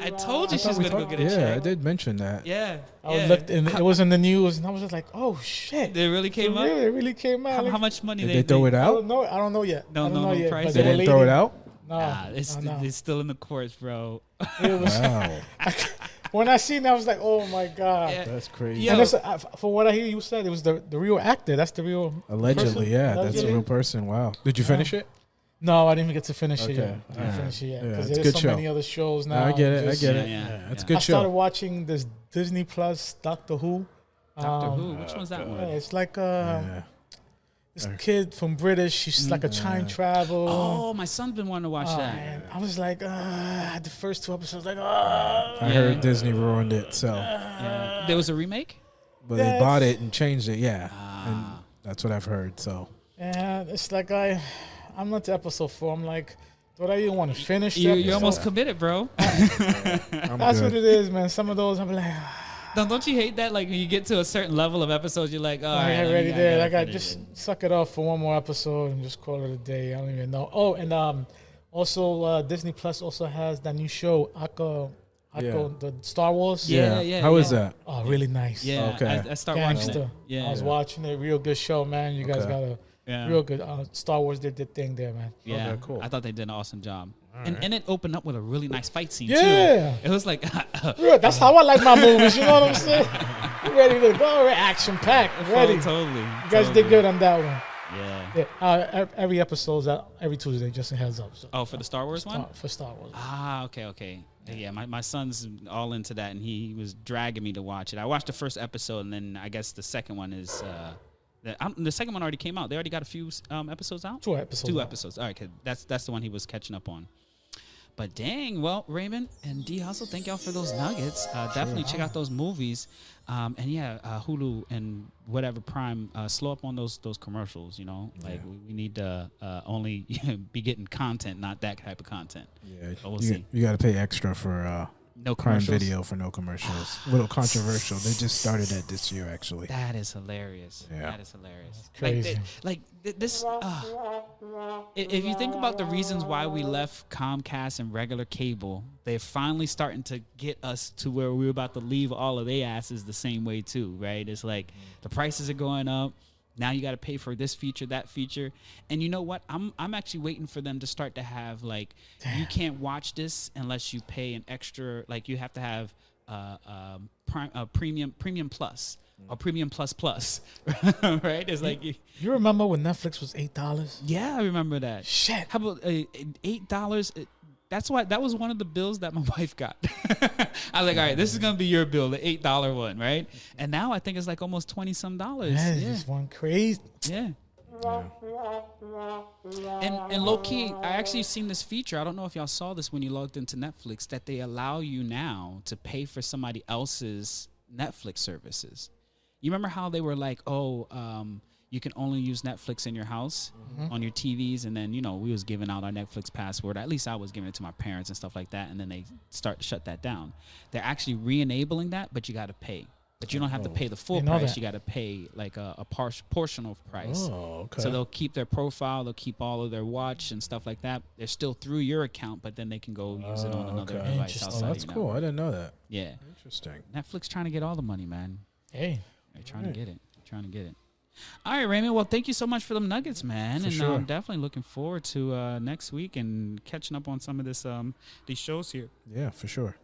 I told you she's gonna go get a check. Yeah, I did mention that. Yeah. I looked and it was in the news, and I was just like, "Oh shit!" It really came up. It really came out. How much money Did they throw it I out? don't know. I don't know yet. No, I don't no, know no yet. price But They the didn't throw it out? No, Nah, it's no. still in the courts, bro. It was, Wow. when I seen that, I was like, "Oh my god!" Yeah. That's crazy. Yo. And that's, for what I hear you said, it was the real actor. That's the real Allegedly, person? yeah. That's a Allegedly? real person. Wow. Did you finish it? No, I didn't even get to finish it Okay. yet. I didn't Alright. finish it yet Yeah, because it's a there's good so show. many other shows No, now. I get it. I Just- get it. Yeah, Yeah, it's a yeah. good I started show. watching this Disney Plus Doctor Who. Doctor Who, which one's that Yeah, one? it's like Yeah. this kid from British. She's like a time travel. Oh, my son's been wanting to watch that. And I was like, the first 2 episodes, like, I heard Disney ruined it, so Yeah. There was a remake. but they bought it and changed it. Yeah, Ah. and that's what I've heard. So yeah, it's like I'm not to episode 4. I'm like, do I even want to finish? the You're episode? almost committed, bro. I'm That's good. what it is, man. Some of those, I'm like, Don't you hate that? Like when you get to a certain level of episodes, you're like, all right, I already there. Like, I gotta just finish it. suck it off for one more episode and just call it a day. I don't even know. Oh, and also Disney Plus also has that new show, Aqua, Yeah. the Star Wars. Yeah. How is that? Oh, really nice. Yeah, Okay. I start watching it. Gangster. Yeah, I was watching it. Real good show, man. You guys Okay. got a yeah. real good Star Wars did their thing there, man. Yeah, Okay, cool. I thought they did an awesome job, and it opened up with a really nice fight scene Yeah. too. It was like, Real, that's how I like my movies. You know what I'm saying? You ready to go? Action packed. Ready. totally. You guys did good on that one. Yeah. Yeah, every episode's out every Tuesday, just a heads up. So, Oh, for the Star Wars one. for Star Wars. Ah, okay. Yeah, my son's all into that, and he was dragging me to watch it. I watched the first episode, and then I guess the second one is the second one already came out. They already got a few episodes out. 2 episodes. Two episodes. All right, 'cause that's the one he was catching up on. But dang, well, Raymond and D Hustle, thank y'all for those nuggets. Definitely check out those movies, and yeah, Hulu and whatever Prime. Slow up on those commercials. You know, like we need to only be getting content, not that type of content. Yeah, But we'll you, see. you got to pay extra for No Prime commercials. Video for no commercials. A little controversial. They just started that this year, actually. That is hilarious. Yeah. That is hilarious. crazy. This. If you think about the reasons why we left Comcast and regular cable, they're finally starting to get us to where we're about to leave all of their asses the same way too, right? It's like the prices are going up. Now you got to pay for this feature, that feature, and you know what? I'm actually waiting for them to start to have like you can't watch this unless you pay an extra. Like you have to have premium plus or premium plus, right? It's like You remember when Netflix was $8? yeah, I remember that. Shit. How about $8? That's why that was one of the bills that my wife got. I was like, all right, this is gonna be your bill, the $8 one, right? And now I think it's like almost $20-some. That is just one crazy. Yeah. And low key, I actually seen this feature. I don't know if y'all saw this when you logged into Netflix, that they allow you now to pay for somebody else's Netflix services. You remember how they were like, you can only use Netflix in your house on your TVs, and then we was giving out our Netflix password. At least I was giving it to my parents and stuff like that, and then they start to shut that down. They're actually re-enabling that, but you got to pay. But you don't have to pay the full I know price. that. You got to pay like a portion of price. Oh, okay. So they'll keep their profile, they'll keep all of their watch and stuff like that. They're still through your account, but then they can go use it on another okay. device Interesting. outside Oh, that's your cool. network. I didn't know that. Yeah. Interesting. Netflix trying to get all the money, man. Hey. They're trying to get it. Trying to get it. All right, Raymond. Well, thank you so much for them nuggets, man. For and sure. I'm definitely looking forward to next week and catching up on some of these shows here. Yeah, for sure.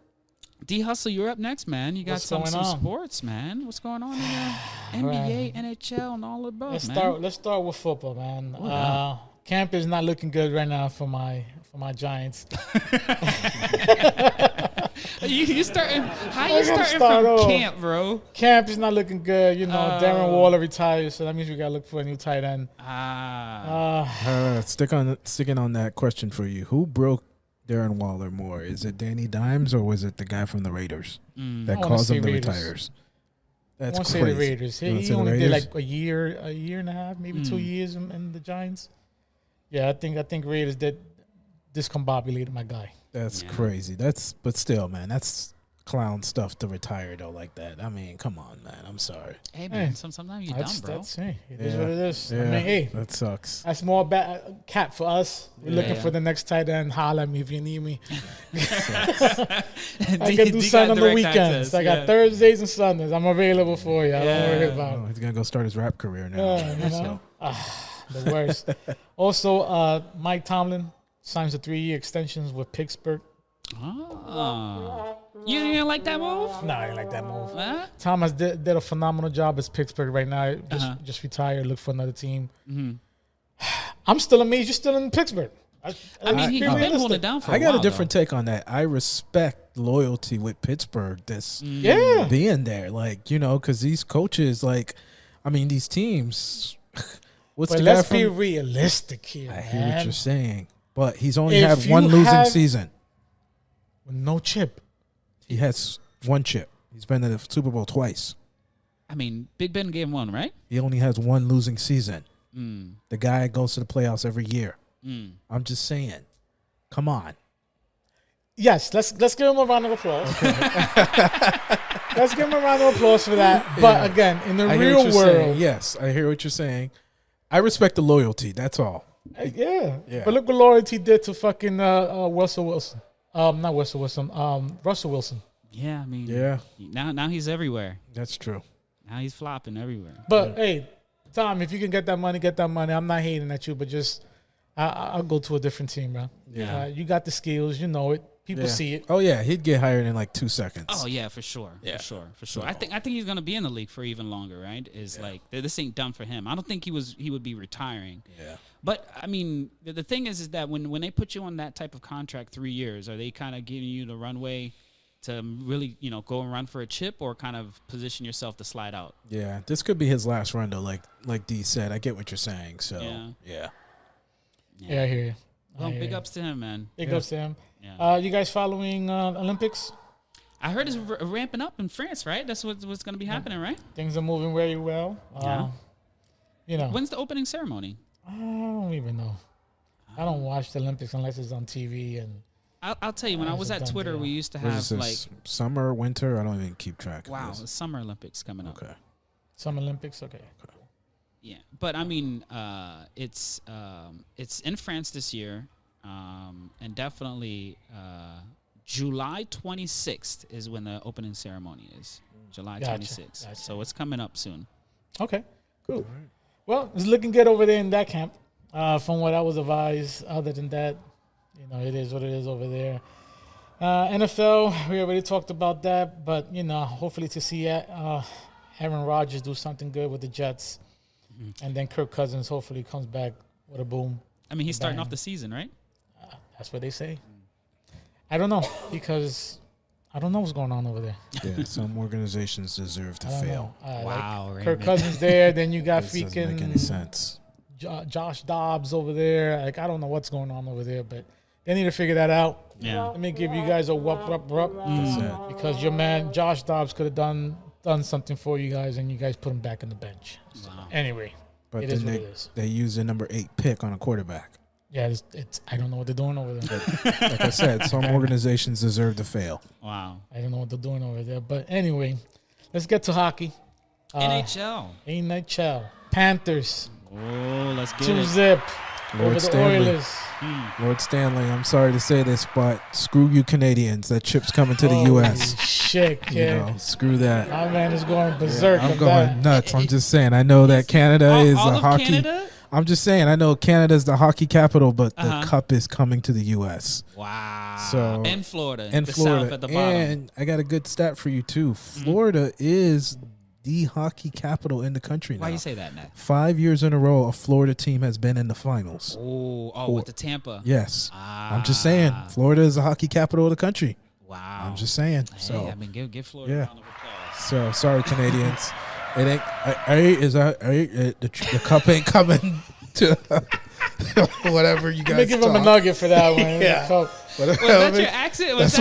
D Hustle, you're up next, man. You got What's some going on? sports, man. What's going on in NBA, NHL, and all above, Let's man? Let's start with football, man. yeah. Camp is not looking good right now for my Giants. You starting? How I you gotta starting start from off. camp, bro? Camp is not looking good. Darren Waller retired, so that means we got to look for a new tight end. Sticking on that question for you. Who broke Darren Waller more? Is it Danny Dimes or was it the guy from the Raiders that I wanna caused say him to Raiders. retire? I That's want to crazy. say the Raiders. You wanna He say the only did Raiders? like a year and a half, maybe 2 years in the Giants. Yeah, I think Raiders did discombobulated my guy. That's crazy. But still, man, that's clown stuff to retire though like that. I mean, come on, man. I'm sorry. Hey, man, sometimes you're dumb, bro. It is what it is. Yeah, I mean, hey, that sucks. that's more cap for us. We're looking for the next tight end. Holler at me if you need me. I can do something on the weekends. I got Thursdays and Sundays. I'm available for you. I don't worry about it. He's gonna go start his rap career now. You know? The worst. Also, Mike Tomlin signs a 3-year extensions with Pittsburgh. Oh. You didn't like that move? No, I didn't like that move. Huh? Thomas did a phenomenal job as Pittsburgh right now. Just retired, look for another team. Mm-hmm. I'm still amazed you're still in Pittsburgh. I mean, he's been holding it down for a while. I got a different take on that. I respect loyalty with Pittsburgh. Being there, like, you know, because these coaches, like, I mean, these teams. Let's be realistic here. I hear what you're saying, but he's only had one losing season. With no chip. He has one chip. He's been to the Super Bowl twice. I mean, Big Ben gave one, right? He only has one losing season. The guy goes to the playoffs every year. I'm just saying. Come on. Yes, let's give him a round of applause. Let's give him a round of applause for that. But again, in the real world. Yes, I hear what you're saying. I respect the loyalty. That's all. Yeah. But look what loyalty did to fucking Russell Wilson. Not Russell Wilson. Russell Wilson. Yeah, I mean. Yeah. Now he's everywhere. That's true. Now he's flopping everywhere. But hey, Tom, if you can get that money, get that money. I'm not hating at you, but just I'll go to a different team, bro. Yeah. You got the skills. You know it. People see it. Oh yeah, he'd get hired in like 2 seconds. Oh yeah, for sure. For sure. I think he's gonna be in the league for even longer, right? Like this ain't done for him. I don't think he would be retiring. Yeah. But I mean, the thing is that when they put you on that type of contract, 3 years, are they kind of giving you the runway to really, you know, go and run for a chip, or kind of position yourself to slide out? Yeah, this could be his last run though. Like D said, I get what you're saying. So yeah, I hear you. Well, big ups to him, man. Big ups to him. Yeah. You guys following Olympics? I heard it's ramping up in France, right? That's what's going to be happening, right? Things are moving very well. You know. When's the opening ceremony? I don't even know. I don't watch the Olympics unless it's on TV. And I'll tell you, when I was at Twitter, we used to have like summer, winter. I don't even keep track. Wow, of this. The Summer Olympics coming up. Okay. Summer Olympics. Okay. Yeah, but I mean, it's in France this year, and definitely July 26th is when the opening ceremony is. July 26th. Gotcha. So it's coming up soon. Okay, cool. Right. Well, it's looking good over there in that camp. From what I was advised, other than that, you know, it is what it is over there. NFL, we already talked about that, but, you know, hopefully to see Aaron Rodgers do something good with the Jets. And then Kirk Cousins hopefully comes back with a boom. I mean, he's starting off the season, right? That's what they say. I don't know, because I don't know what's going on over there. Yeah, some organizations deserve to fail. Wow. Like Kirk Cousins there, then you got freaking doesn't make any sense. Josh Dobbs over there. Like, I don't know what's going on over there, but they need to figure that out. Yeah. Let me give you guys a whoop. Because your man Josh Dobbs could have done something for you guys, and you guys put him back on the bench. So, anyway, but it then is what it is. They use the number 8 pick on a quarterback. Yeah, it's I don't know what they're doing over there. Like I said, some organizations deserve to fail. Wow. I don't know what they're doing over there. But anyway, let's get to hockey. NHL. Panthers. Oh, let's get 2-0 over the Oilers. Lord Stanley, I'm sorry to say this, but screw you Canadians. That chip's coming to the U.S. Shit, kid. You know, screw that. My man is going berserk. I'm going nuts. I'm just saying. I know that Canada is a hockey. Canada? I'm just saying. I know Canada's the hocky capital, but the cup is coming to the U.S. Wow. So in Florida. South at the bottom. And I got a good stat for you too. Florida is the hockey capital in the country now. Why you say that, Nat? 5 years in a row, a Florida team has been in the finals. With the Tampa. Yes. I'm just saying, Florida is the hockey capital of the country. Wow. I'm just saying. Hey, so I mean, give Florida a round of applause. So sorry, Canadians. It ain't. The cup ain't coming to whatever you guys. Let me give him a nugget for that one. Yeah. Was that your accent? Was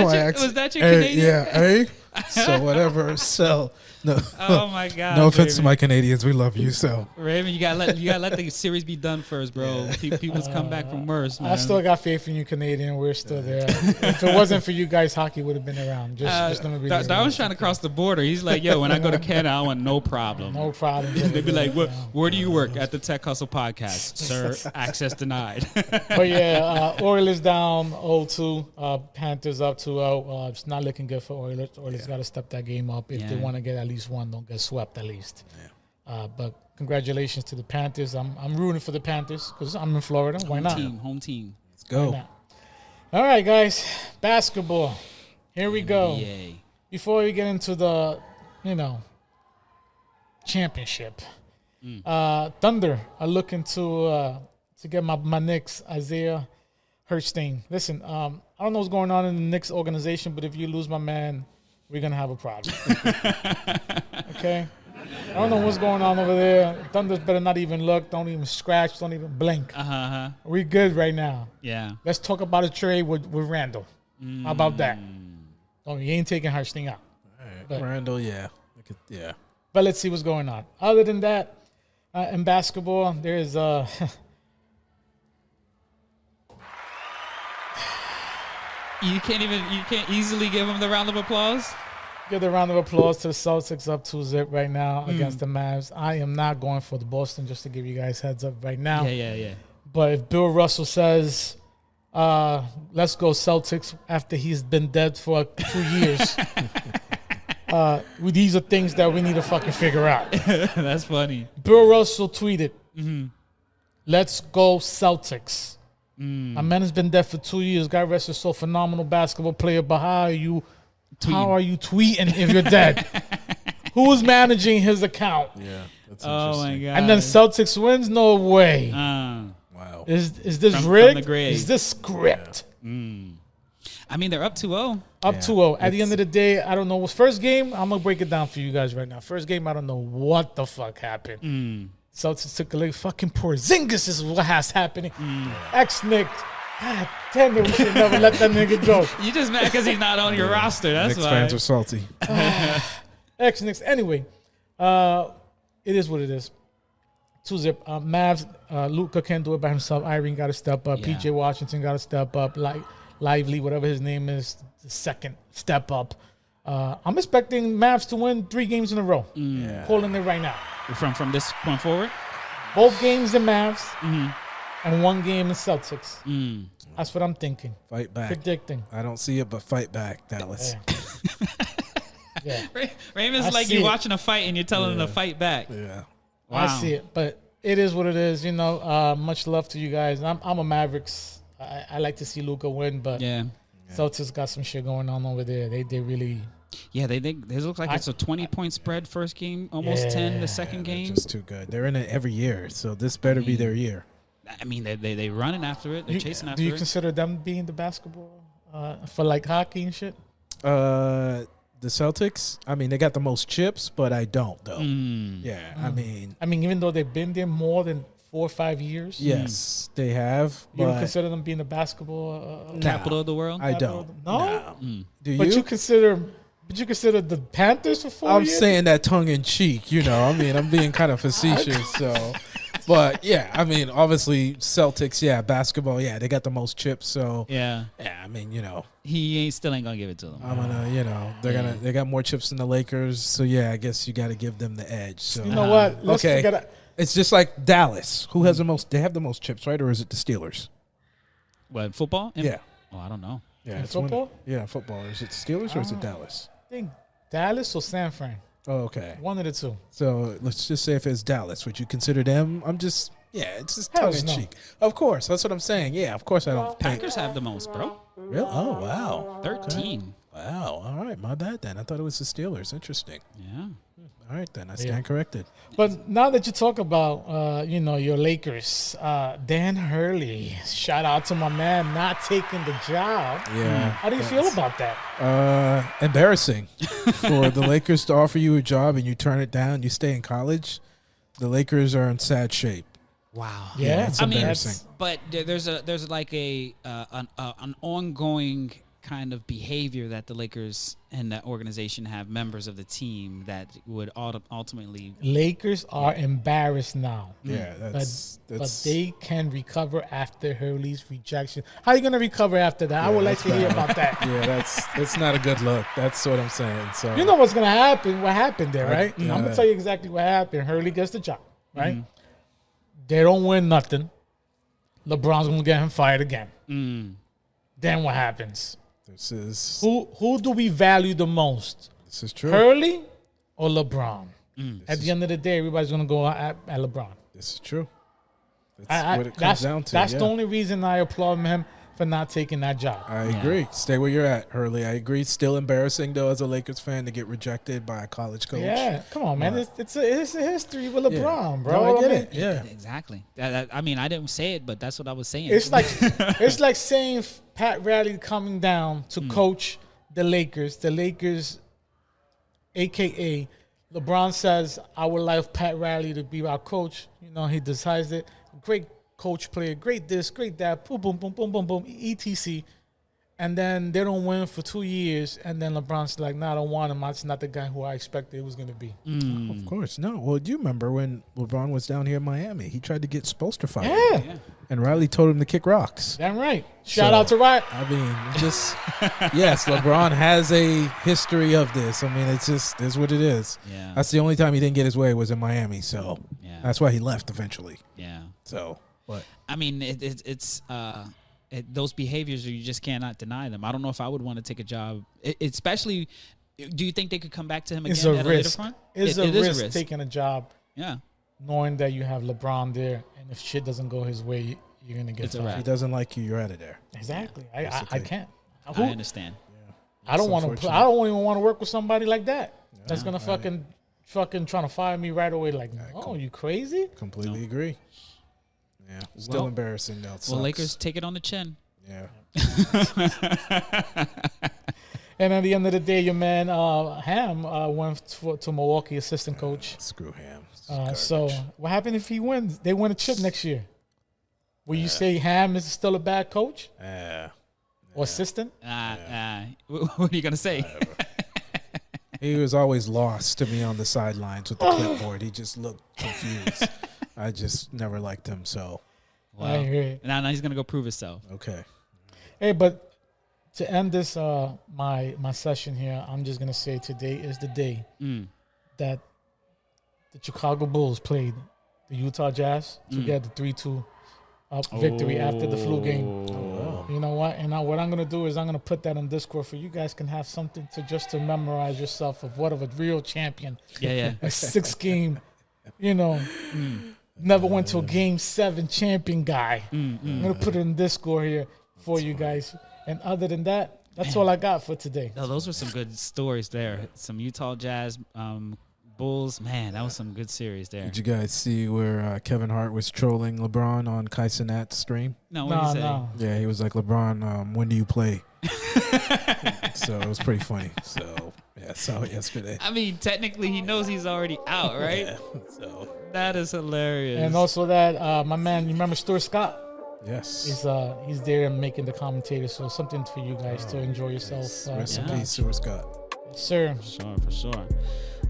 that your Canadian? Yeah. So whatever. So No, Oh my God. no offense to Raven. my Canadians, we love you. So Raven, you gotta let the series be done first, bro. People's come back from worse, man. I still got faith in you, Canadian. We're still there. If it wasn't for you guys, hockey would have been around. Just let me be Darwin's trying to cross the border. He's like, yo, when I go to Canada, I want no problem. No problem. They'd be like, where do you work? At the Tech Hustle Podcast. Sir, access denied. But yeah, Oilers down 0-2. Panthers up 2-0. It's not looking good for Oilers. Oilers got to step that game up if they want to get at least one. Don't get swept at least. Yeah. But congratulations to the Panthers. I'm rooting for the Panthers because I'm in Florida. Why not? Home team. let's go. All right, guys. Basketball. Here we go. NBA. Before we get into the, championship, Thunder are looking to get my Knicks, Isaiah Herstein. Listen, I don't know what's going on in the Knicks organization, but if you lose my man, we're going to have a problem. Okay? I don't know what's going on over there. Thunder's better not even look. Don't even scratch. Don't even blink. We good right now. Yeah. Let's talk about a trade with Randall. How about that? Oh, you ain't taking Herstein out. All right. But- Randall, yeah. Yeah. But let's see what's going on. Other than that, in basketball, there's You can't easily give him the round of applause. give the round of applause to the Celtics up 2-0 right now against the Mavs. I am not going for the Boston, just to give you guys heads up right now. Yeah. But if Bill Russell says, let's go Celtics after he's been dead for 2 years, these are things that we need to fucking figure out. That's funny. Bill Russell tweeted, let's go Celtics. My man has been dead for 2 years. Guy rest his soul, phenomenal basketball player. But how are you tweeting if you're dead? Who's managing his account? Yeah. That's Oh my interesting. God. And then Celtics wins? No way. Wow. Is this From rigged? the grave. Is this script? I mean, they're up 2-0. Up 2-0. At the end of the day, I don't know what's first game. I'm gonna break it down for you guys right now. First game, I don't know what the fuck happened. Celtics took a leg. Fucking Porzingis is what has happening. Ex-Nick. God damn it, we should never let that nigga go. You just mad because he's not on your roster. That's Knicks why. fans are salty. Ex-Knicks. Anyway, it is what it is. 2-0. Mavs, Luka can't do it by himself. Irene got to step up. Yeah. PJ Washington got to step up. Lively, whatever his name is, the second step up. I'm expecting Mavs to win 3 games in a row. Yeah. Calling it right now. From this point forward. Both games in Mavs and 1 game in Celtics. That's what I'm thinking. Fight back. Predicting. I don't see it, but fight back, Dallas. Yeah. Raymond's I like see you it. watching a fight and you're telling him to fight back. Yeah. Wow. I see it, but it is what it is. Much love to you guys. I'm a Mavericks. I like to see Luka win, but Yeah. Celtics got some shit going on over there. They really. Yeah, they look like it's a 20-point spread first game, almost 10 the second They're game. just too good. They're in it every year, so this better be their year. I mean, they running after it. They're chasing after Do you it. consider them being the basketball for like hockey and shit? The Celtics, I mean, they got the most chips, but I don't, though. Yeah, I mean, Even though they've been there more than 4 or 5 years. yes, they have, You don't but consider them being the basketball Capital of the world. I capital? don't. No? Do But you? you consider the Panthers for 4 I'm years? saying that tongue in cheek, I mean, I'm being kind of facetious, so. But, yeah, I mean, obviously, Celtics, basketball, they got the most chips, so. Yeah. Yeah, I mean, He still ain't gonna give it to them. I'm gonna, they got more chips than the Lakers, so I guess you got to give them the edge. So You know what? Let's okay, forget it. it's just like Dallas, who has the most. They have the most chips, right? Or is it the Steelers? What, football? Yeah, Oh, I don't know. yeah. In it's one- football? yeah, football. Is it the Steelers or is it Dallas? I think Dallas or San Fran. Oh, okay. One of the two. So let's just say if it's Dallas, would you consider them? It's just Hell tongue in no. cheek. Of course, that's what I'm saying. Yeah, of course I don't think. Packers have the most, bro. Really? Oh, wow. 13. Wow. All right, my bad then. I thought it was the Steelers. Interesting. Yeah. All right then, I stand corrected. But now that you talk about, your Lakers, Dan Hurley, shout out to my man not taking the job. Yeah. How do you feel about that? Embarrassing for the Lakers to offer you a job and you turn it down. You stay in college. The Lakers are in sad shape. Wow. Yeah, it's I mean, embarrassing. but there's like an ongoing kind of behavior that the Lakers and that organization have members of the team that would ultimately. Lakers are embarrassed now. Yeah, But they can recover after Hurley's rejection. How are you going to recover after that? I would like to hear about that. Yeah, that's not a good look. That's what I'm saying. So You know what's going to happen, what happened there, right? yeah. I'm going to tell you exactly what happened. Hurley gets the job, right? They don't win nothing. LeBron's going to get him fired again. Then what happens? this is Who do we value the most? this is true. Hurley or LeBron? At the end of the day, everybody's going to go at LeBron. This is true. That's what it comes down to. That's the only reason I applaud him for not taking that job. I agree. Stay where you're at, Hurley. I agree. Still embarrassing, though, as a Lakers fan, to get rejected by a college coach. Yeah, come on, man. It's a history with LeBron, bro. No, I get mean, it. Yeah. Exactly. I mean, I didn't say it, but that's what I was saying. It's like saying Pat Riley coming down to coach the Lakers. The Lakers, a.k.a. LeBron says, I would like Pat Riley to be our coach. You know, he decides it. Great coach player, great this, great that, boom, boom, boom, boom, boom, boom, etc. And then they don't win for 2 years, and then LeBron's like, "No, I don't want him. That's not the guy who I expected it was going to be." Of course. No. Well, do you remember when LeBron was down here in Miami? He tried to get Spoelstra fired. Yeah, And Riley told him to kick rocks. damn right. Shout out to Riley. I mean, just, yes, LeBron has a history of this. I mean, it's just, is what it is. Yeah. That's the only time he didn't get his way was in Miami. So Yeah. that's why he left eventually. Yeah. So, but I mean, it's those behaviors, you just cannot deny them. I don't know if I would want to take a job, especially. Do you think they could come back to him again It's a at a later risk. front? It's It a is risk taking a job, Yeah. knowing that you have LeBron there, and if shit doesn't go his way, you're gonna get It's a fired. wrap. if he doesn't like you, you're out of there. Exactly. I Basically. can't. I Who- understand. I don't want to. unfortunate. I don't even want to work with somebody like that. That's gonna right. fucking trying to fire me right away. Like, oh, you crazy? Completely agree. Yeah. Still Well- embarrassing, though. It Well, sucks. Lakers take it on the chin. Yeah. And at the end of the day, your man Ham went to Milwaukee, assistant coach. Screw him. So what happened if he wins? They win a chip next year. Will you say Ham is still a bad coach Yeah. or assistant? What are you gonna say? He was always lost to me on the sidelines with the clipboard. He just looked confused. I just never liked him. So, I hear it. Now he's gonna go prove himself. okay. Hey, but to end this my session here, I'm just gonna say today is the day that the Chicago Bulls played the Utah Jazz to get the 3-2 victory after the flu game. You know what? And now what I'm gonna do is I'm gonna put that on Discord for you guys can have something to memorize yourself of what of a real champion. Yeah. A 6-game, never went to a game 7 champion guy. I'm gonna put it in Discord here for you guys. And other than that, that's all I got for today. Oh, those were some good stories there. Some Utah Jazz, Bulls. Man, that was some good series there. Did you guys see where Kevin Hart was trolling LeBron on Kai Cenat's stream? No, what did you say? No. Yeah, he was like, LeBron, when do you play? So it was pretty funny. So, yeah, I saw it yesterday. I mean, technically, he knows he's already out, right? Yeah, so, That is hilarious. And also that my man, you remember Stuart Scott? yes. He's there and making the commentator, so something for you guys to enjoy yourself. Rest in yeah. peace, Stuart Scott. Sir. For sure.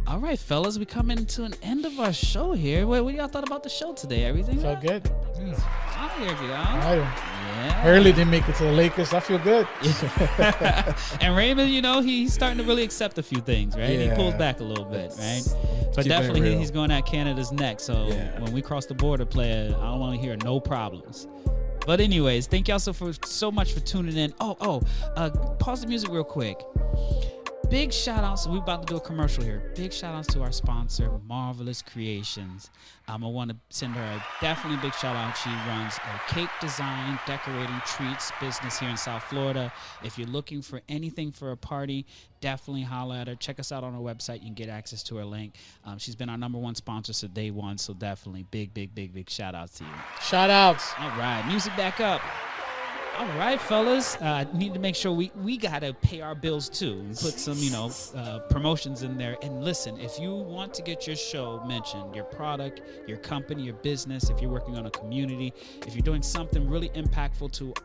All right, fellas, we coming to an end of our show here. What y'all thought about the show today? Everything Felt good. out here, y'all. Yeah. Early didn't make it to the Lakers. I feel good. And Raymond, he's starting to really accept a few things, right? He Yeah. pulls back a little bit, right? But keep it definitely real. he's going at Canada's neck. So Yeah. when we cross the border, player, I don't want to hear no problems. But anyways, thank y'all so much for tuning in. Pause the music real quick. Big shout outs. We're about to do a commercial here. Big shout outs to our sponsor, Marvelous Creations. I want to send her a definitely big shout out. She runs a cake design, decorating, treats business here in South Florida. If you're looking for anything for a party, definitely holler at her. Check us out on our website. You can get access to her link. She's been our #1 sponsor since day one. So definitely big shout outs to you. Shout outs. All right, music back up. All right, fellas. Need to make sure we gotta pay our bills too and put some, promotions in there. And listen, if you want to get your show mentioned, your product, your company, your business, if you're working on a community, if you're doing something really impactful to,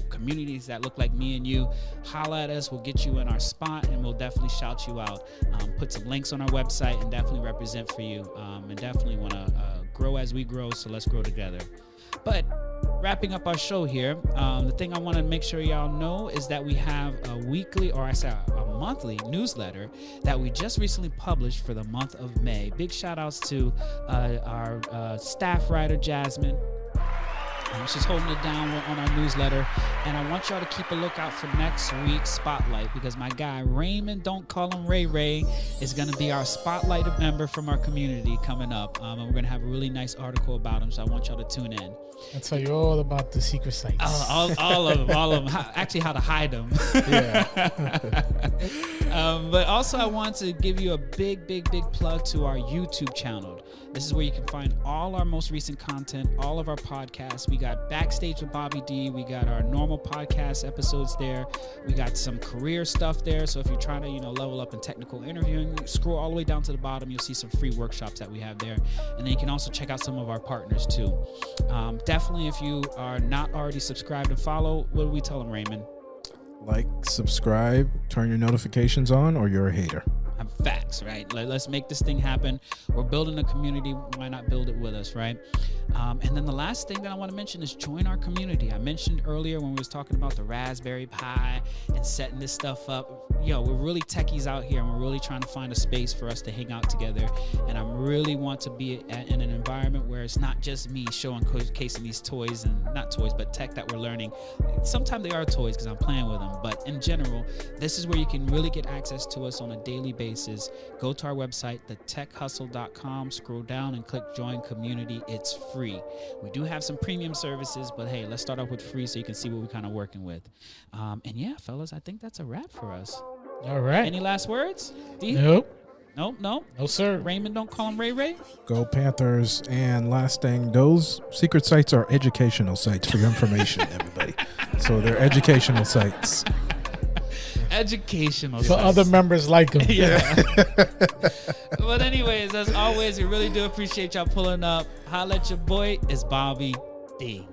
communities that look like me and you, holla at us. We'll get you in our spot and we'll definitely shout you out. Put some links on our website and definitely represent for you. And definitely want to grow as we grow. So let's grow together. But wrapping up our show here, the thing I want to make sure y'all know is that we have a weekly, or I say a monthly newsletter that we just recently published for the month of May. Big shout outs to our staff writer, Jasmine. She's holding it down on our newsletter. And I want y'all to keep a lookout for next week's Spotlight, because my guy Raymond, don't call him Ray Ray, is going to be our Spotlight member from our community coming up. And we're going to have a really nice article about him. So I want y'all to tune in. I'll tell you all about the secret sites. All of them. Actually, how to hide them. Yeah. But also, I want to give you a big plug to our YouTube channel. This is where you can find all our most recent content, all of our podcasts. We got Backstage with Bobby D. We got our normal podcast episodes there. We got some career stuff there. So if you're trying to, level up in technical interviewing, scroll all the way down to the bottom. You'll see some free workshops that we have there. And then you can also check out some of our partners too. Definitely, if you are not already subscribed and follow, what do we tell them, Raymond? Like, subscribe, turn your notifications on, or you're a hater. Facts, right? Let's make this thing happen. We're building a community. Why not build it with us, right? And then the last thing that I want to mention is join our community. I mentioned earlier when we was talking about the Raspberry Pi and setting this stuff up. We're really techies out here, and we're really trying to find a space for us to hang out together. And I really want to be in an environment where it's not just me showcasing these toys, and not toys, but tech that we're learning. Sometimes they are toys because I'm playing with them, but in general, this is where you can really get access to us on a daily basis. Go to our website, thetechhustle.com, scroll down and click join community. It's free. We do have some premium services, but hey, let's start off with free so you can see what we're kind of working with. And yeah, fellas, I think that's a wrap for us. All right. Any last words? D? Nope. No, sir. Raymond, don't call him Ray Ray. Go Panthers. And last thing, those secret sites are educational sites for your information, everybody. So they're educational sites. Educational for other members like him. Yeah. But anyways, as always, we really do appreciate y'all pulling up. Holla at your boy. It's Bobby D.